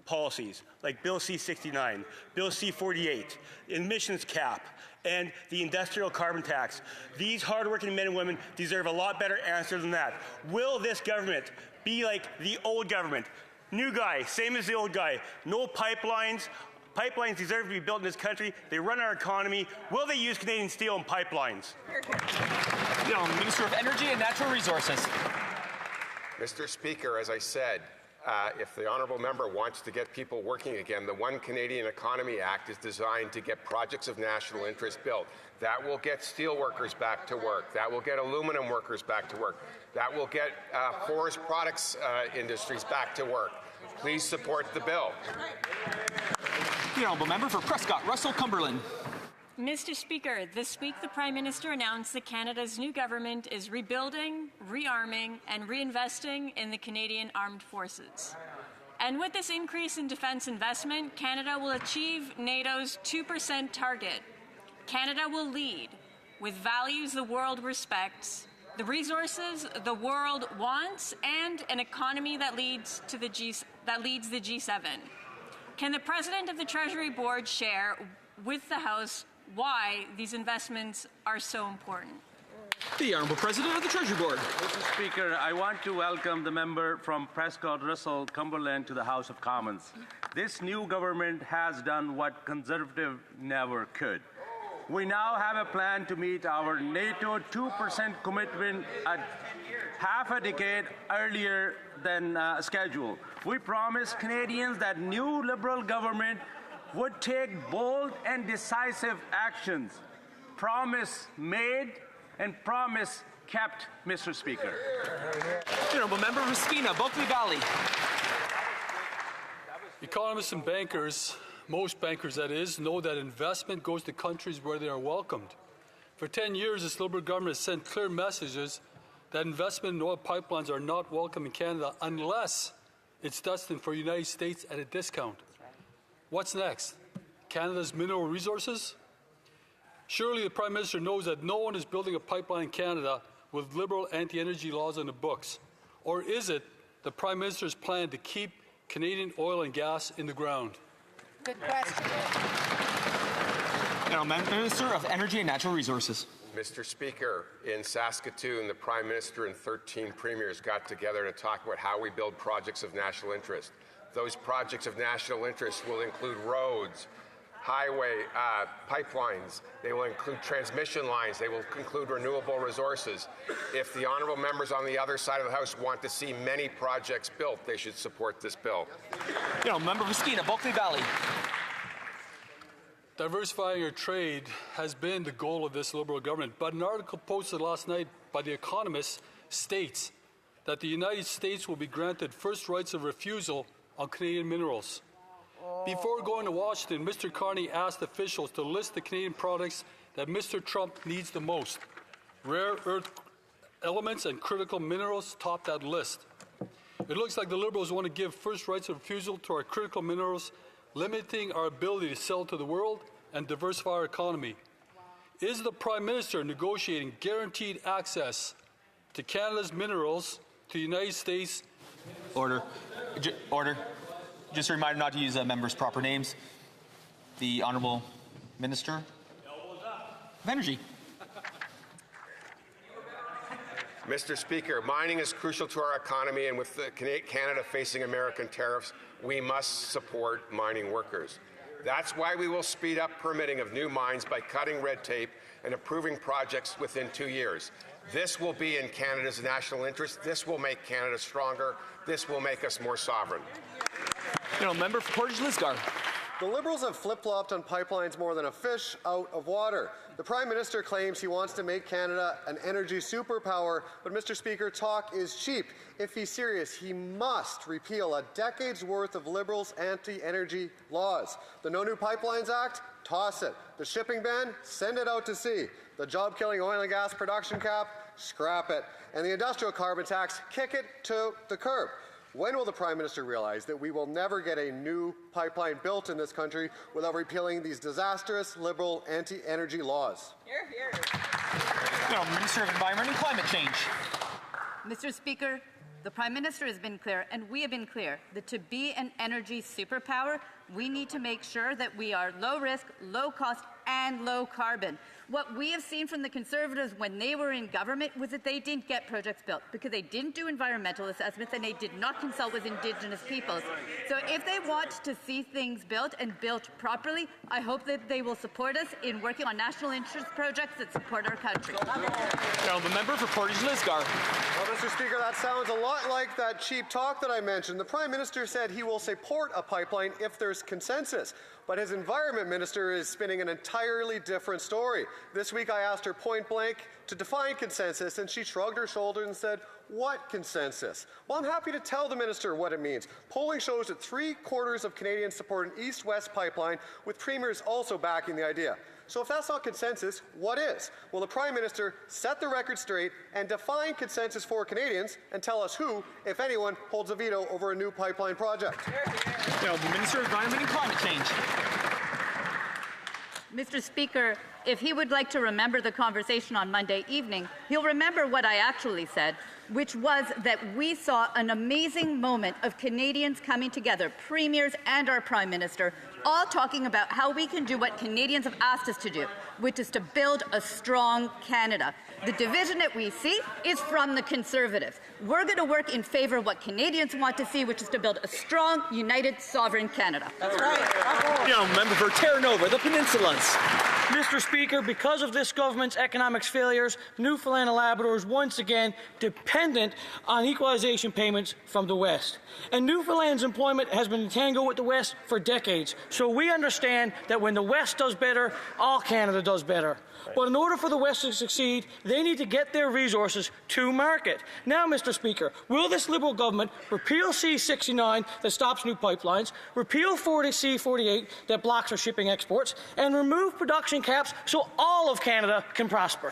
policies like Bill C-69, Bill C-48, emissions cap, and the industrial carbon tax. These hardworking men and women deserve a lot better answer than that. Will this government be like the old government? New guy, same as the old guy. No pipelines. Pipelines deserve to be built in this country. They run our economy. Will they use Canadian steel and pipelines? Minister of Energy and Natural Resources. Mr. Speaker, as I said, if the honourable member wants to get people working again, the One Canadian Economy Act is designed to get projects of national interest built. That will get steel workers back to work. That will get aluminum workers back to work. That will get forest products industries back to work. Please support the bill. The honourable member for Prescott Russell Cumberland. Mr. Speaker, this week the Prime Minister announced that Canada's new government is rebuilding, rearming, and reinvesting in the Canadian Armed Forces. And with this increase in defence investment, Canada will achieve NATO's 2% target. Canada will lead with values the world respects, the resources the world wants, and an economy that leads the G7. Can the President of the Treasury Board share with the House why these investments are so important? The Honourable President of the Treasury Board. Mr. Speaker, I want to welcome the member from Prescott Russell Cumberland to the House of Commons. This new government has done what Conservative never could. We now have a plan to meet our NATO 2% commitment at half a decade earlier than scheduled. We promised Canadians that new Liberal government would take bold and decisive actions. Promise made and promise kept, Mr. Speaker. Honourable member for Skeena, Bulkley Valley. Economists and bankers, most bankers that is, know that investment goes to countries where they are welcomed. For 10 years, this Liberal government has sent clear messages that investment in oil pipelines are not welcome in Canada unless it's destined for the United States at a discount. What's next? Canada's mineral resources? Surely the Prime Minister knows that no one is building a pipeline in Canada with Liberal anti-energy laws on the books. Or is it the Prime Minister's plan to keep Canadian oil and gas in the ground? Good question. Minister of Energy and Natural Resources. Mr. Speaker, in Saskatoon, the Prime Minister and 13 premiers got together to talk about how we build projects of national interest. Those projects of national interest will include roads, highway pipelines. They will include transmission lines. They will include renewable resources. If the honourable members on the other side of the House want to see many projects built, they should support this bill. Member for Skeena, Bulkley Valley. Diversifying our trade has been the goal of this Liberal government, but an article posted last night by The Economist states that the United States will be granted first rights of refusal on Canadian minerals. Before going to Washington, Mr. Carney asked officials to list the Canadian products that Mr. Trump needs the most. Rare earth elements and critical minerals top that list. It looks like the Liberals want to give first rights of refusal to our critical minerals, limiting our ability to sell to the world and diversify our economy. Is the Prime Minister negotiating guaranteed access to Canada's minerals to the United States? Order. Order. Just a reminder not to use members' proper names. The Honourable Minister of Energy. Mr. Speaker, mining is crucial to our economy, and with Canada facing American tariffs, we must support mining workers. That's why we will speed up permitting of new mines by cutting red tape and approving projects within 2 years. This will be in Canada's national interest. This will make Canada stronger. This will make us more sovereign. Member for Portage Lisgar. The Liberals have flip-flopped on pipelines more than a fish out of water. The Prime Minister claims he wants to make Canada an energy superpower, but Mr. Speaker, talk is cheap. If he's serious, he must repeal a decade's worth of Liberals' anti-energy laws. The No New Pipelines Act? Toss it. The shipping ban? Send it out to sea. The job-killing oil and gas production cap? Scrap it. And the industrial carbon tax? Kick it to the curb. When will the Prime Minister realize that we will never get a new pipeline built in this country without repealing these disastrous Liberal anti-energy laws? Hear, hear. Minister of Environment and Climate Change. Mr. Speaker, the Prime Minister has been clear, and we have been clear, that to be an energy superpower, we need to make sure that we are low risk, low cost, and low carbon. What we have seen from the Conservatives when they were in government was that they didn't get projects built because they didn't do environmental assessments and they did not consult with Indigenous peoples. So if they want to see things built and built properly, I hope that they will support us in working on national interest projects that support our country. The member for Portage Lisgar. Well, Mr. Speaker, that sounds a lot like that cheap talk that I mentioned. The Prime Minister said he will support a pipeline if there's consensus. But his Environment Minister is spinning an entirely different story. This week I asked her point blank to define consensus, and she shrugged her shoulders and said, "What consensus?" Well, I'm happy to tell the Minister what it means. Polling shows that 3/4 of Canadians support an east-west pipeline, with premiers also backing the idea. So if that's not consensus, what is? Will the Prime Minister set the record straight and define consensus for Canadians and tell us who, if anyone, holds a veto over a new pipeline project? The Minister of Environment and Climate Change. Mr. Speaker, if he would like to remember the conversation on Monday evening, he'll remember what I actually said, which was that we saw an amazing moment of Canadians coming together, premiers and our Prime Minister, all talking about how we can do what Canadians have asked us to do, which is to build a strong Canada. The division that we see is from the Conservatives. We're going to work in favour of what Canadians want to see, which is to build a strong, united, sovereign Canada. That's right. Member for Terra Nova, the Peninsulas. Mr. Speaker, because of this government's economic failures, Newfoundland and Labrador is once again dependent on equalization payments from the West. And Newfoundland's employment has been entangled with the West for decades. So we understand that when the West does better, all Canada does better. But in order for the West to succeed, they need to get their resources to market. Now, Mr. Speaker, will this Liberal government repeal C-69 that stops new pipelines, repeal 40C-48 that blocks our shipping exports, and remove production funding caps so all of Canada can prosper.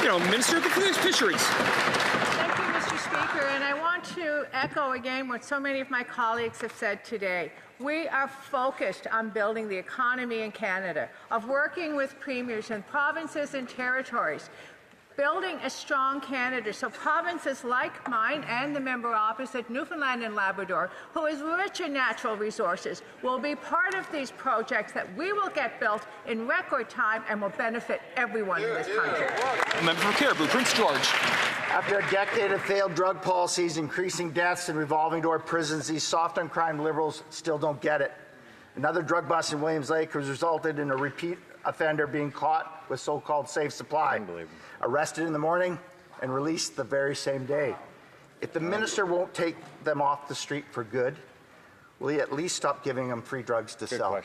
Minister of the Fisheries. Thank you, Mr. Speaker, and I want to echo again what so many of my colleagues have said today. We are focused on building the economy in Canada, of working with premiers and provinces and territories, building a strong Canada so provinces like mine and the member opposite, Newfoundland and Labrador, who is rich in natural resources, will be part of these projects that we will get built in record time and will benefit everyone in this country. Member for Cariboo, Prince George. After a decade of failed drug policies, increasing deaths and revolving door prisons, these soft on crime Liberals still don't get it. Another drug bust in Williams Lake has resulted in a repeat offender being caught with so-called safe supply, arrested in the morning and released the very same day. If the minister won't take them off the street for good, will he at least stop giving them free drugs to sell? The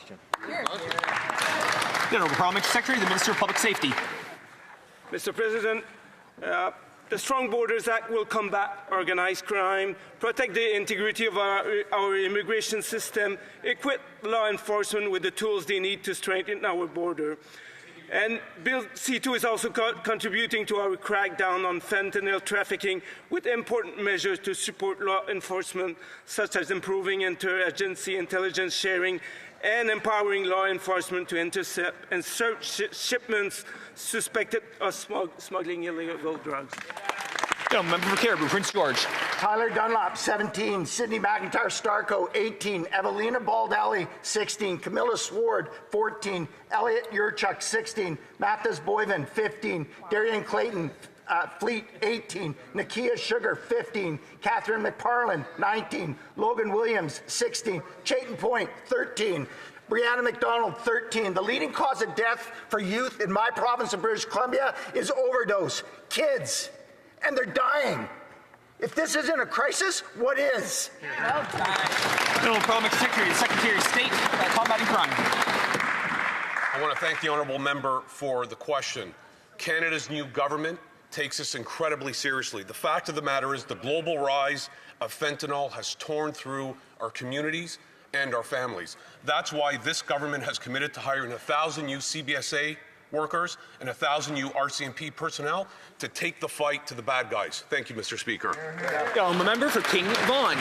Honourable Parliamentary Secretary, the Minister of Public Safety. Mr. President, the Strong Borders Act will combat organised crime, protect the integrity of our immigration system, equip law enforcement with the tools they need to strengthen our border. And Bill C2 is also contributing to our crackdown on fentanyl trafficking with important measures to support law enforcement, such as improving interagency intelligence sharing and empowering law enforcement to intercept and search shipments suspected of smuggling illegal drugs. Member for Cariboo, Prince George. Tyler Dunlop, 17. Sydney McIntyre Starco, 18. Evelina Baldelli, 16. Camilla Sward, 14. Elliot Yurchuk, 16. Mathis Boyven, 15. Darian Clayton Fleet, 18. Nakia Sugar, 15. Catherine McParlin, 19. Logan Williams, 16. Chayton Point, 13. Brianna McDonald, 13. The leading cause of death for youth in my province of British Columbia is overdose. Kids. And they're dying. If this isn't a crisis, what is? Honourable Parliamentary Secretary, Secretary of State, combating crime. I want to thank the honourable member for the question. Canada's new government takes this incredibly seriously. The fact of the matter is the global rise of fentanyl has torn through our communities and our families. That's why this government has committed to hiring 1,000 new CBSA workers and 1,000 new RCMP personnel to take the fight to the bad guys. Thank you, Mr. Speaker. The member for King Vaughan.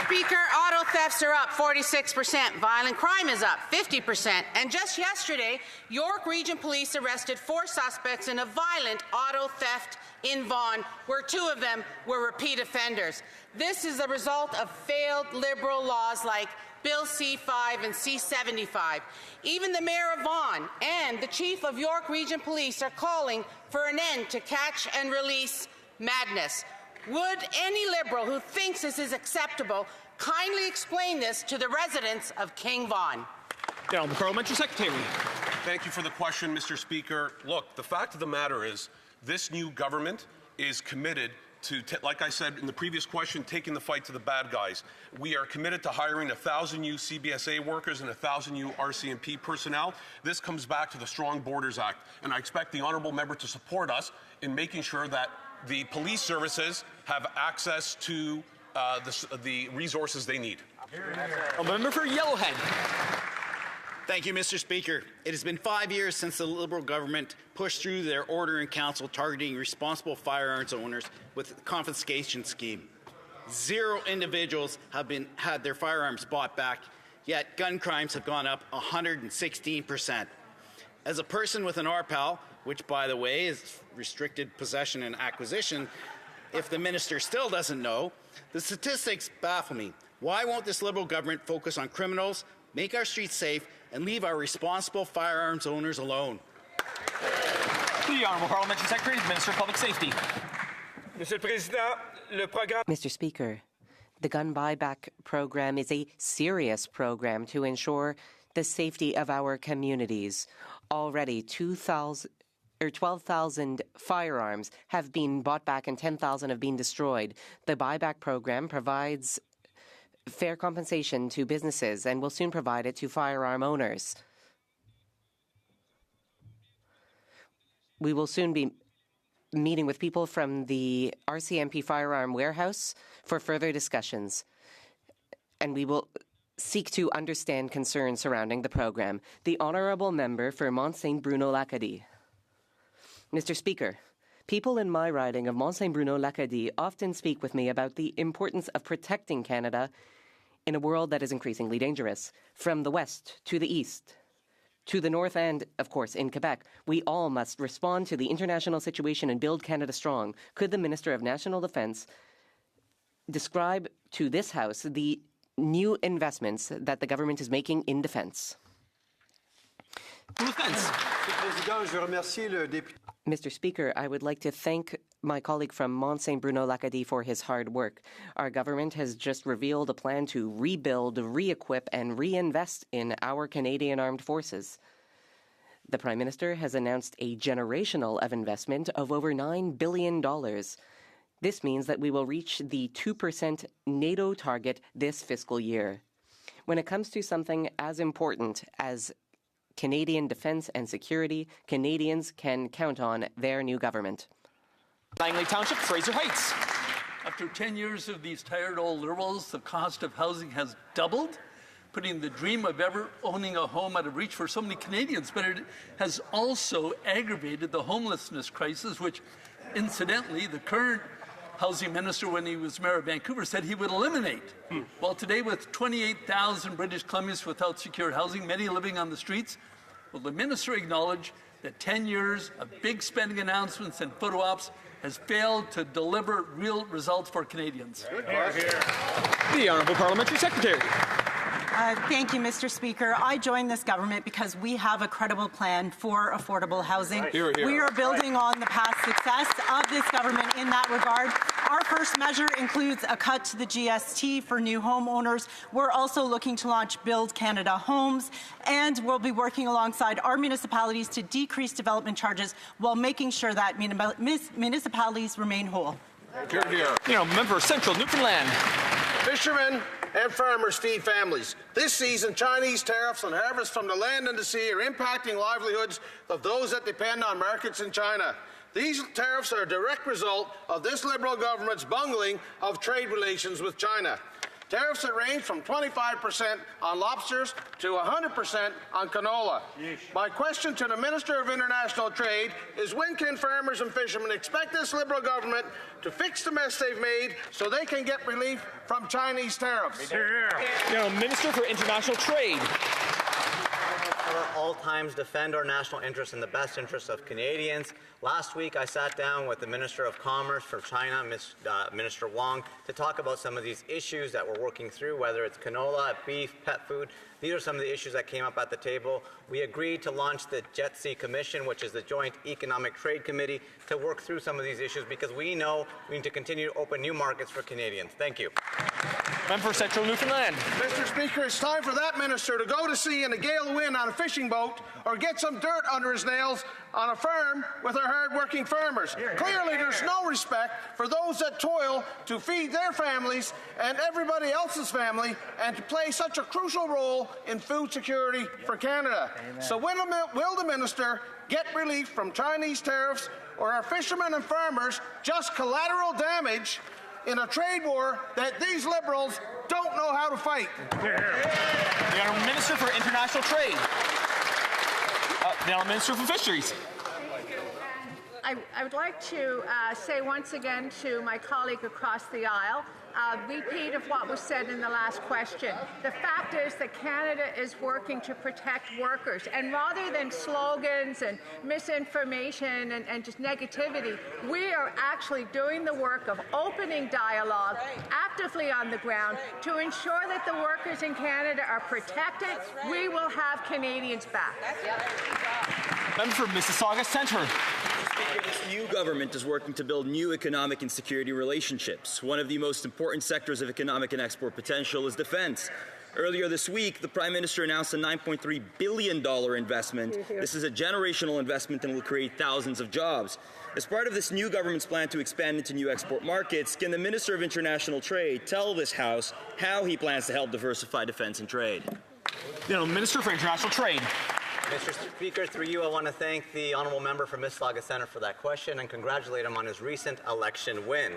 Speaker, auto thefts are up 46%. Violent crime is up 50%. And just yesterday, York Region Police arrested 4 suspects in a violent auto theft in Vaughan, where 2 of them were repeat offenders. This is a result of failed Liberal laws like Bill C5 and C75. Even the Mayor of Vaughan and the Chief of York Region Police are calling for an end to catch and release madness. Would any Liberal who thinks this is acceptable kindly explain this to the residents of King Vaughan? The Parliamentary Secretary. Thank you for the question, Mr. Speaker. Look, the fact of the matter is this new government is committed to, like I said in the previous question, taking the fight to the bad guys. We are committed to hiring 1,000 new CBSA workers and 1,000 new RCMP personnel. This comes back to the Strong Borders Act, and I expect the honourable member to support us in making sure that the police services have access to the resources they need. A member for Yellowhead. Thank you, Mr. Speaker. It has been 5 years since the Liberal government pushed through their order in council targeting responsible firearms owners with a confiscation scheme. 0 individuals have had their firearms bought back, yet gun crimes have gone up 116%. As a person with an RPAL, which, by the way, is restricted possession and acquisition, if the minister still doesn't know, the statistics baffle me. Why won't this Liberal government focus on criminals, make our streets safe, and leave our responsible firearms owners alone? The Honourable Parliamentary Secretary, Minister of Public Safety. Mr. Speaker, the gun buyback program is a serious program to ensure the safety of our communities. Already 12,000 firearms have been bought back and 10,000 have been destroyed. The buyback program provides fair compensation to businesses and will soon provide it to firearm owners. We will soon be meeting with people from the RCMP Firearm Warehouse for further discussions. And we will seek to understand concerns surrounding the program. The Honourable Member for Mont-Saint-Bruno-Lacadie. Mr. Speaker, people in my riding of Mont-Saint-Bruno-Lacadie often speak with me about the importance of protecting Canada in a world that is increasingly dangerous. From the west to the east, to the north and, of course, in Quebec, we all must respond to the international situation and build Canada strong. Could the Minister of National Defence describe to this House the new investments that the government is making in defence? Mr. Speaker, I would like to thank my colleague from Mont-Saint-Bruno-Lacadie for his hard work. Our government has just revealed a plan to rebuild, re-equip, and reinvest in our Canadian Armed Forces. The Prime Minister has announced a generational of investment of over $9 billion. This means that we will reach the 2% NATO target this fiscal year. When it comes to something as important as Canadian defence and security, Canadians can count on their new government. Langley Township, Fraser Heights. After 10 years of these tired old Liberals, the cost of housing has doubled, putting the dream of ever owning a home out of reach for so many Canadians. But it has also aggravated the homelessness crisis, which, incidentally, the current housing minister, when he was mayor of Vancouver, said he would eliminate. Well, today, with 28,000 British Columbians without secured housing, many living on the streets, will the minister acknowledge that 10 years of big spending announcements and photo ops has failed to deliver real results for Canadians? The Honourable Parliamentary Secretary. Thank you, Mr. Speaker. I joined this government because we have a credible plan for affordable housing. Hear, hear. We are building on the past success of this government in that regard. Our first measure includes a cut to the GST for new homeowners. We're also looking to launch Build Canada Homes, and we'll be working alongside our municipalities to decrease development charges while making sure that municipalities remain whole. Hear, hear. Member of Central Newfoundland. Fishermen and farmers feed families. This season, Chinese tariffs on harvest from the land and the sea are impacting livelihoods of those that depend on markets in China. These tariffs are a direct result of this Liberal government's bungling of trade relations with China. Tariffs that range from 25% on lobsters to 100% on canola. My question to the Minister of International Trade is, when can farmers and fishermen expect this Liberal government to fix the mess they've made so they can get relief from Chinese tariffs? Minister for International Trade. At all times defend our national interests and the best interests of Canadians. Last week, I sat down with the Minister of Commerce for China, Minister Wong, to talk about some of these issues that we're working through, whether it's canola, beef, pet food. These are some of the issues that came up at the table. We agreed to launch the JETC Commission, which is the Joint Economic Trade Committee, to work through some of these issues because we know we need to continue to open new markets for Canadians. Thank you. Member for Central Newfoundland. Mr. Speaker, it's time for that minister to go to sea in a gale of wind on a fishing boat or get some dirt under his nails on a farm with our hard-working farmers. Clearly, there's no respect for those that toil to feed their families and everybody else's family and to play such a crucial role in food security for Canada. Amen. So will the minister get relief from Chinese tariffs, or are fishermen and farmers just collateral damage in a trade war that these Liberals don't know how to fight? The Honourable Minister for International Trade. The Honourable Minister for Fisheries. I would like to say once again to my colleague across the aisle, repeat of what was said in the last question. The fact is that Canada is working to protect workers, and rather than slogans and misinformation and just negativity, we are actually doing the work of opening dialogue actively on the ground to ensure that the workers in Canada are protected. We will have Canadians back. Member for Mississauga Centre. This new government is working to build new economic and security relationships. One of the most important sectors of economic and export potential is defense. Earlier this week, the Prime Minister announced a $9.3 billion investment. This is a generational investment and will create thousands of jobs. As part of this new government's plan to expand into new export markets, can the Minister of International Trade tell this House how he plans to help diversify defense and trade? Minister for International Trade. Mr. Speaker, through you, I want to thank the Honourable Member for Mississauga Centre for that question and congratulate him on his recent election win.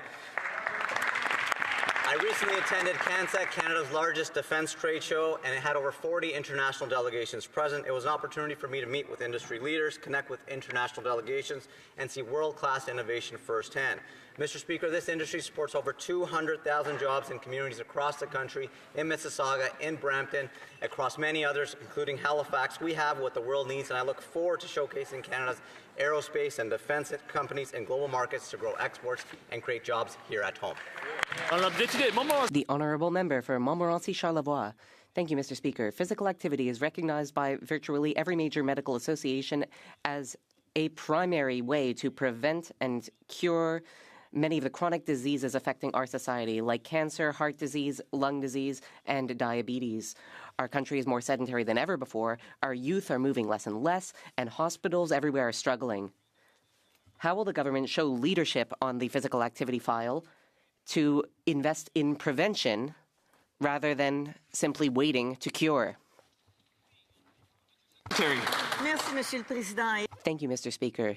I recently attended CanSec, Canada's largest defense trade show, and it had over 40 international delegations present. It was an opportunity for me to meet with industry leaders, connect with international delegations, and see world-class innovation firsthand. Mr. Speaker, this industry supports over 200,000 jobs in communities across the country, in Mississauga, in Brampton, across many others, including Halifax. We have what the world needs, and I look forward to showcasing Canada's aerospace and defense companies in global markets to grow exports and create jobs here at home. The Honourable Member for Montmorency-Charlevoix. Thank you, Mr. Speaker. Physical activity is recognized by virtually every major medical association as a primary way to prevent and cure many of the chronic diseases affecting our society, like cancer, heart disease, lung disease, and diabetes. Our country is more sedentary than ever before, our youth are moving less and less, and hospitals everywhere are struggling. How will the government show leadership on the physical activity file to invest in prevention rather than simply waiting to cure? Merci, Monsieur le Président. Thank you, Mr. Speaker.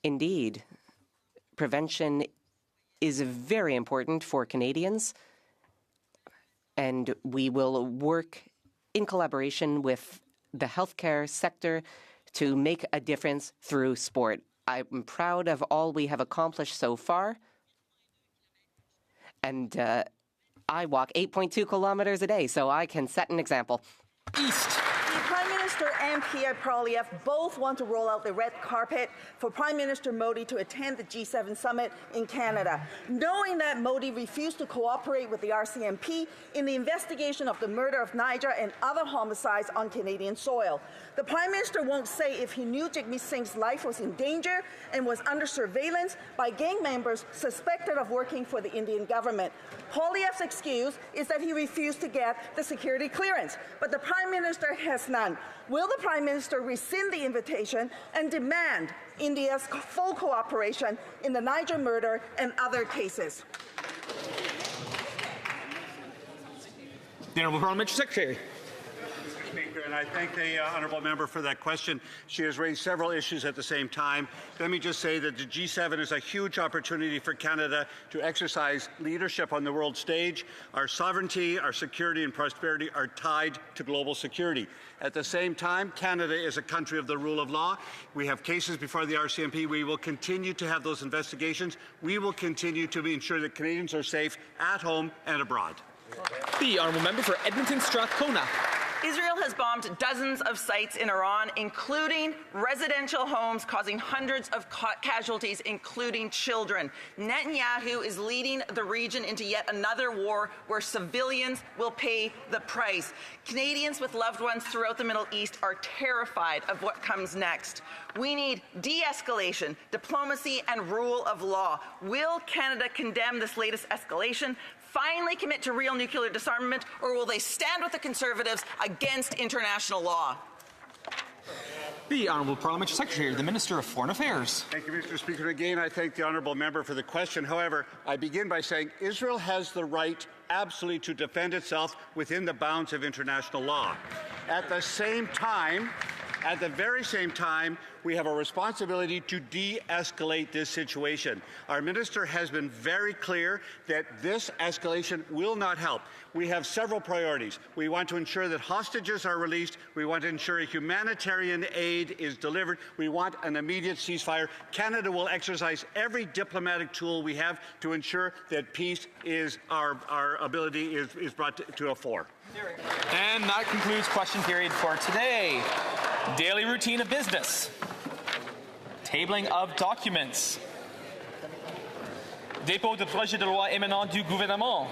Indeed, prevention is very important for Canadians, and we will work in collaboration with the healthcare sector to make a difference through sport. I'm proud of all we have accomplished so far, and I walk 8.2 kilometers a day, so I can set an example. East. The Prime Minister and Pierre Poilievre both want to roll out the red carpet for Prime Minister Modi to attend the G7 summit in Canada, knowing that Modi refused to cooperate with the RCMP in the investigation of the murder of Niger and other homicides on Canadian soil. The Prime Minister won't say if he knew Jagmeet Singh's life was in danger and was under surveillance by gang members suspected of working for the Indian government. Poilievre's excuse is that he refused to get the security clearance, but the Prime Minister has none. Will the Prime Minister rescind the invitation and demand India's full cooperation in the Niger murder and other cases? The Honourable Parliamentary Secretary. Speaker, and I thank the honourable member for that question. She has raised several issues at the same time. Let me just say that the G7 is a huge opportunity for Canada to exercise leadership on the world stage. Our sovereignty, our security and prosperity are tied to global security. At the same time, Canada is a country of the rule of law. We have cases before the RCMP. We will continue to have those investigations. We will continue to ensure that Canadians are safe at home and abroad. The Honourable Member for Edmonton Strathcona. Israel has bombed dozens of sites in Iran, including residential homes, causing hundreds of casualties, including children. Netanyahu is leading the region into yet another war where civilians will pay the price. Canadians with loved ones throughout the Middle East are terrified of what comes next. We need de-escalation, diplomacy, and rule of law. Will Canada condemn this latest escalation, finally commit to real nuclear disarmament, or will they stand with the Conservatives against international law? The Honourable Parliamentary Secretary, the Minister of Foreign Affairs. Thank you, Mr. Speaker. Again, I thank the honourable member for the question. However, I begin by saying Israel has the right absolutely to defend itself within the bounds of international law. At the very same time, we have a responsibility to de-escalate this situation. Our minister has been very clear that this escalation will not help. We have several priorities. We want to ensure that hostages are released. We want to ensure humanitarian aid is delivered. We want an immediate ceasefire. Canada will exercise every diplomatic tool we have to ensure that peace is our ability is brought to a fore. And that concludes question period for today. Daily routine of business. Tabling of documents. Dépôt de projet de loi émanant du gouvernement.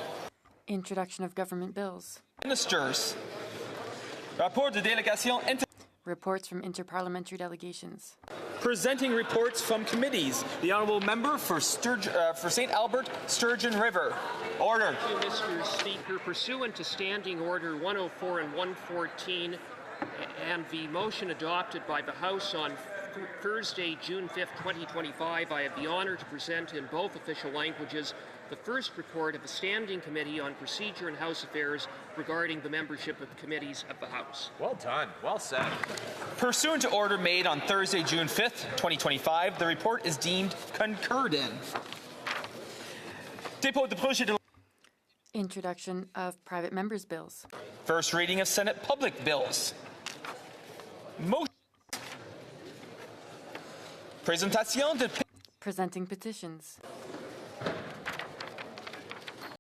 Introduction of government bills. Ministers. Rapport de délégation Reports from interparliamentary delegations. Presenting reports from committees. The Honourable Member for St. Albert, Sturgeon River. Order. Thank you, Mr. Speaker. Pursuant to Standing Order 104 and 114 and the motion adopted by the House on Thursday, June 5th, 2025, I have the honour to present in both official languages the first report of the Standing Committee on Procedure and House Affairs regarding the membership of committees of the House. Well done. Well said. Pursuant to order made on Thursday, June 5th, 2025, the report is deemed concurred in. Dépôt de projet de Introduction of private members' bills. First reading of Senate public bills. Présentation de... Presenting petitions.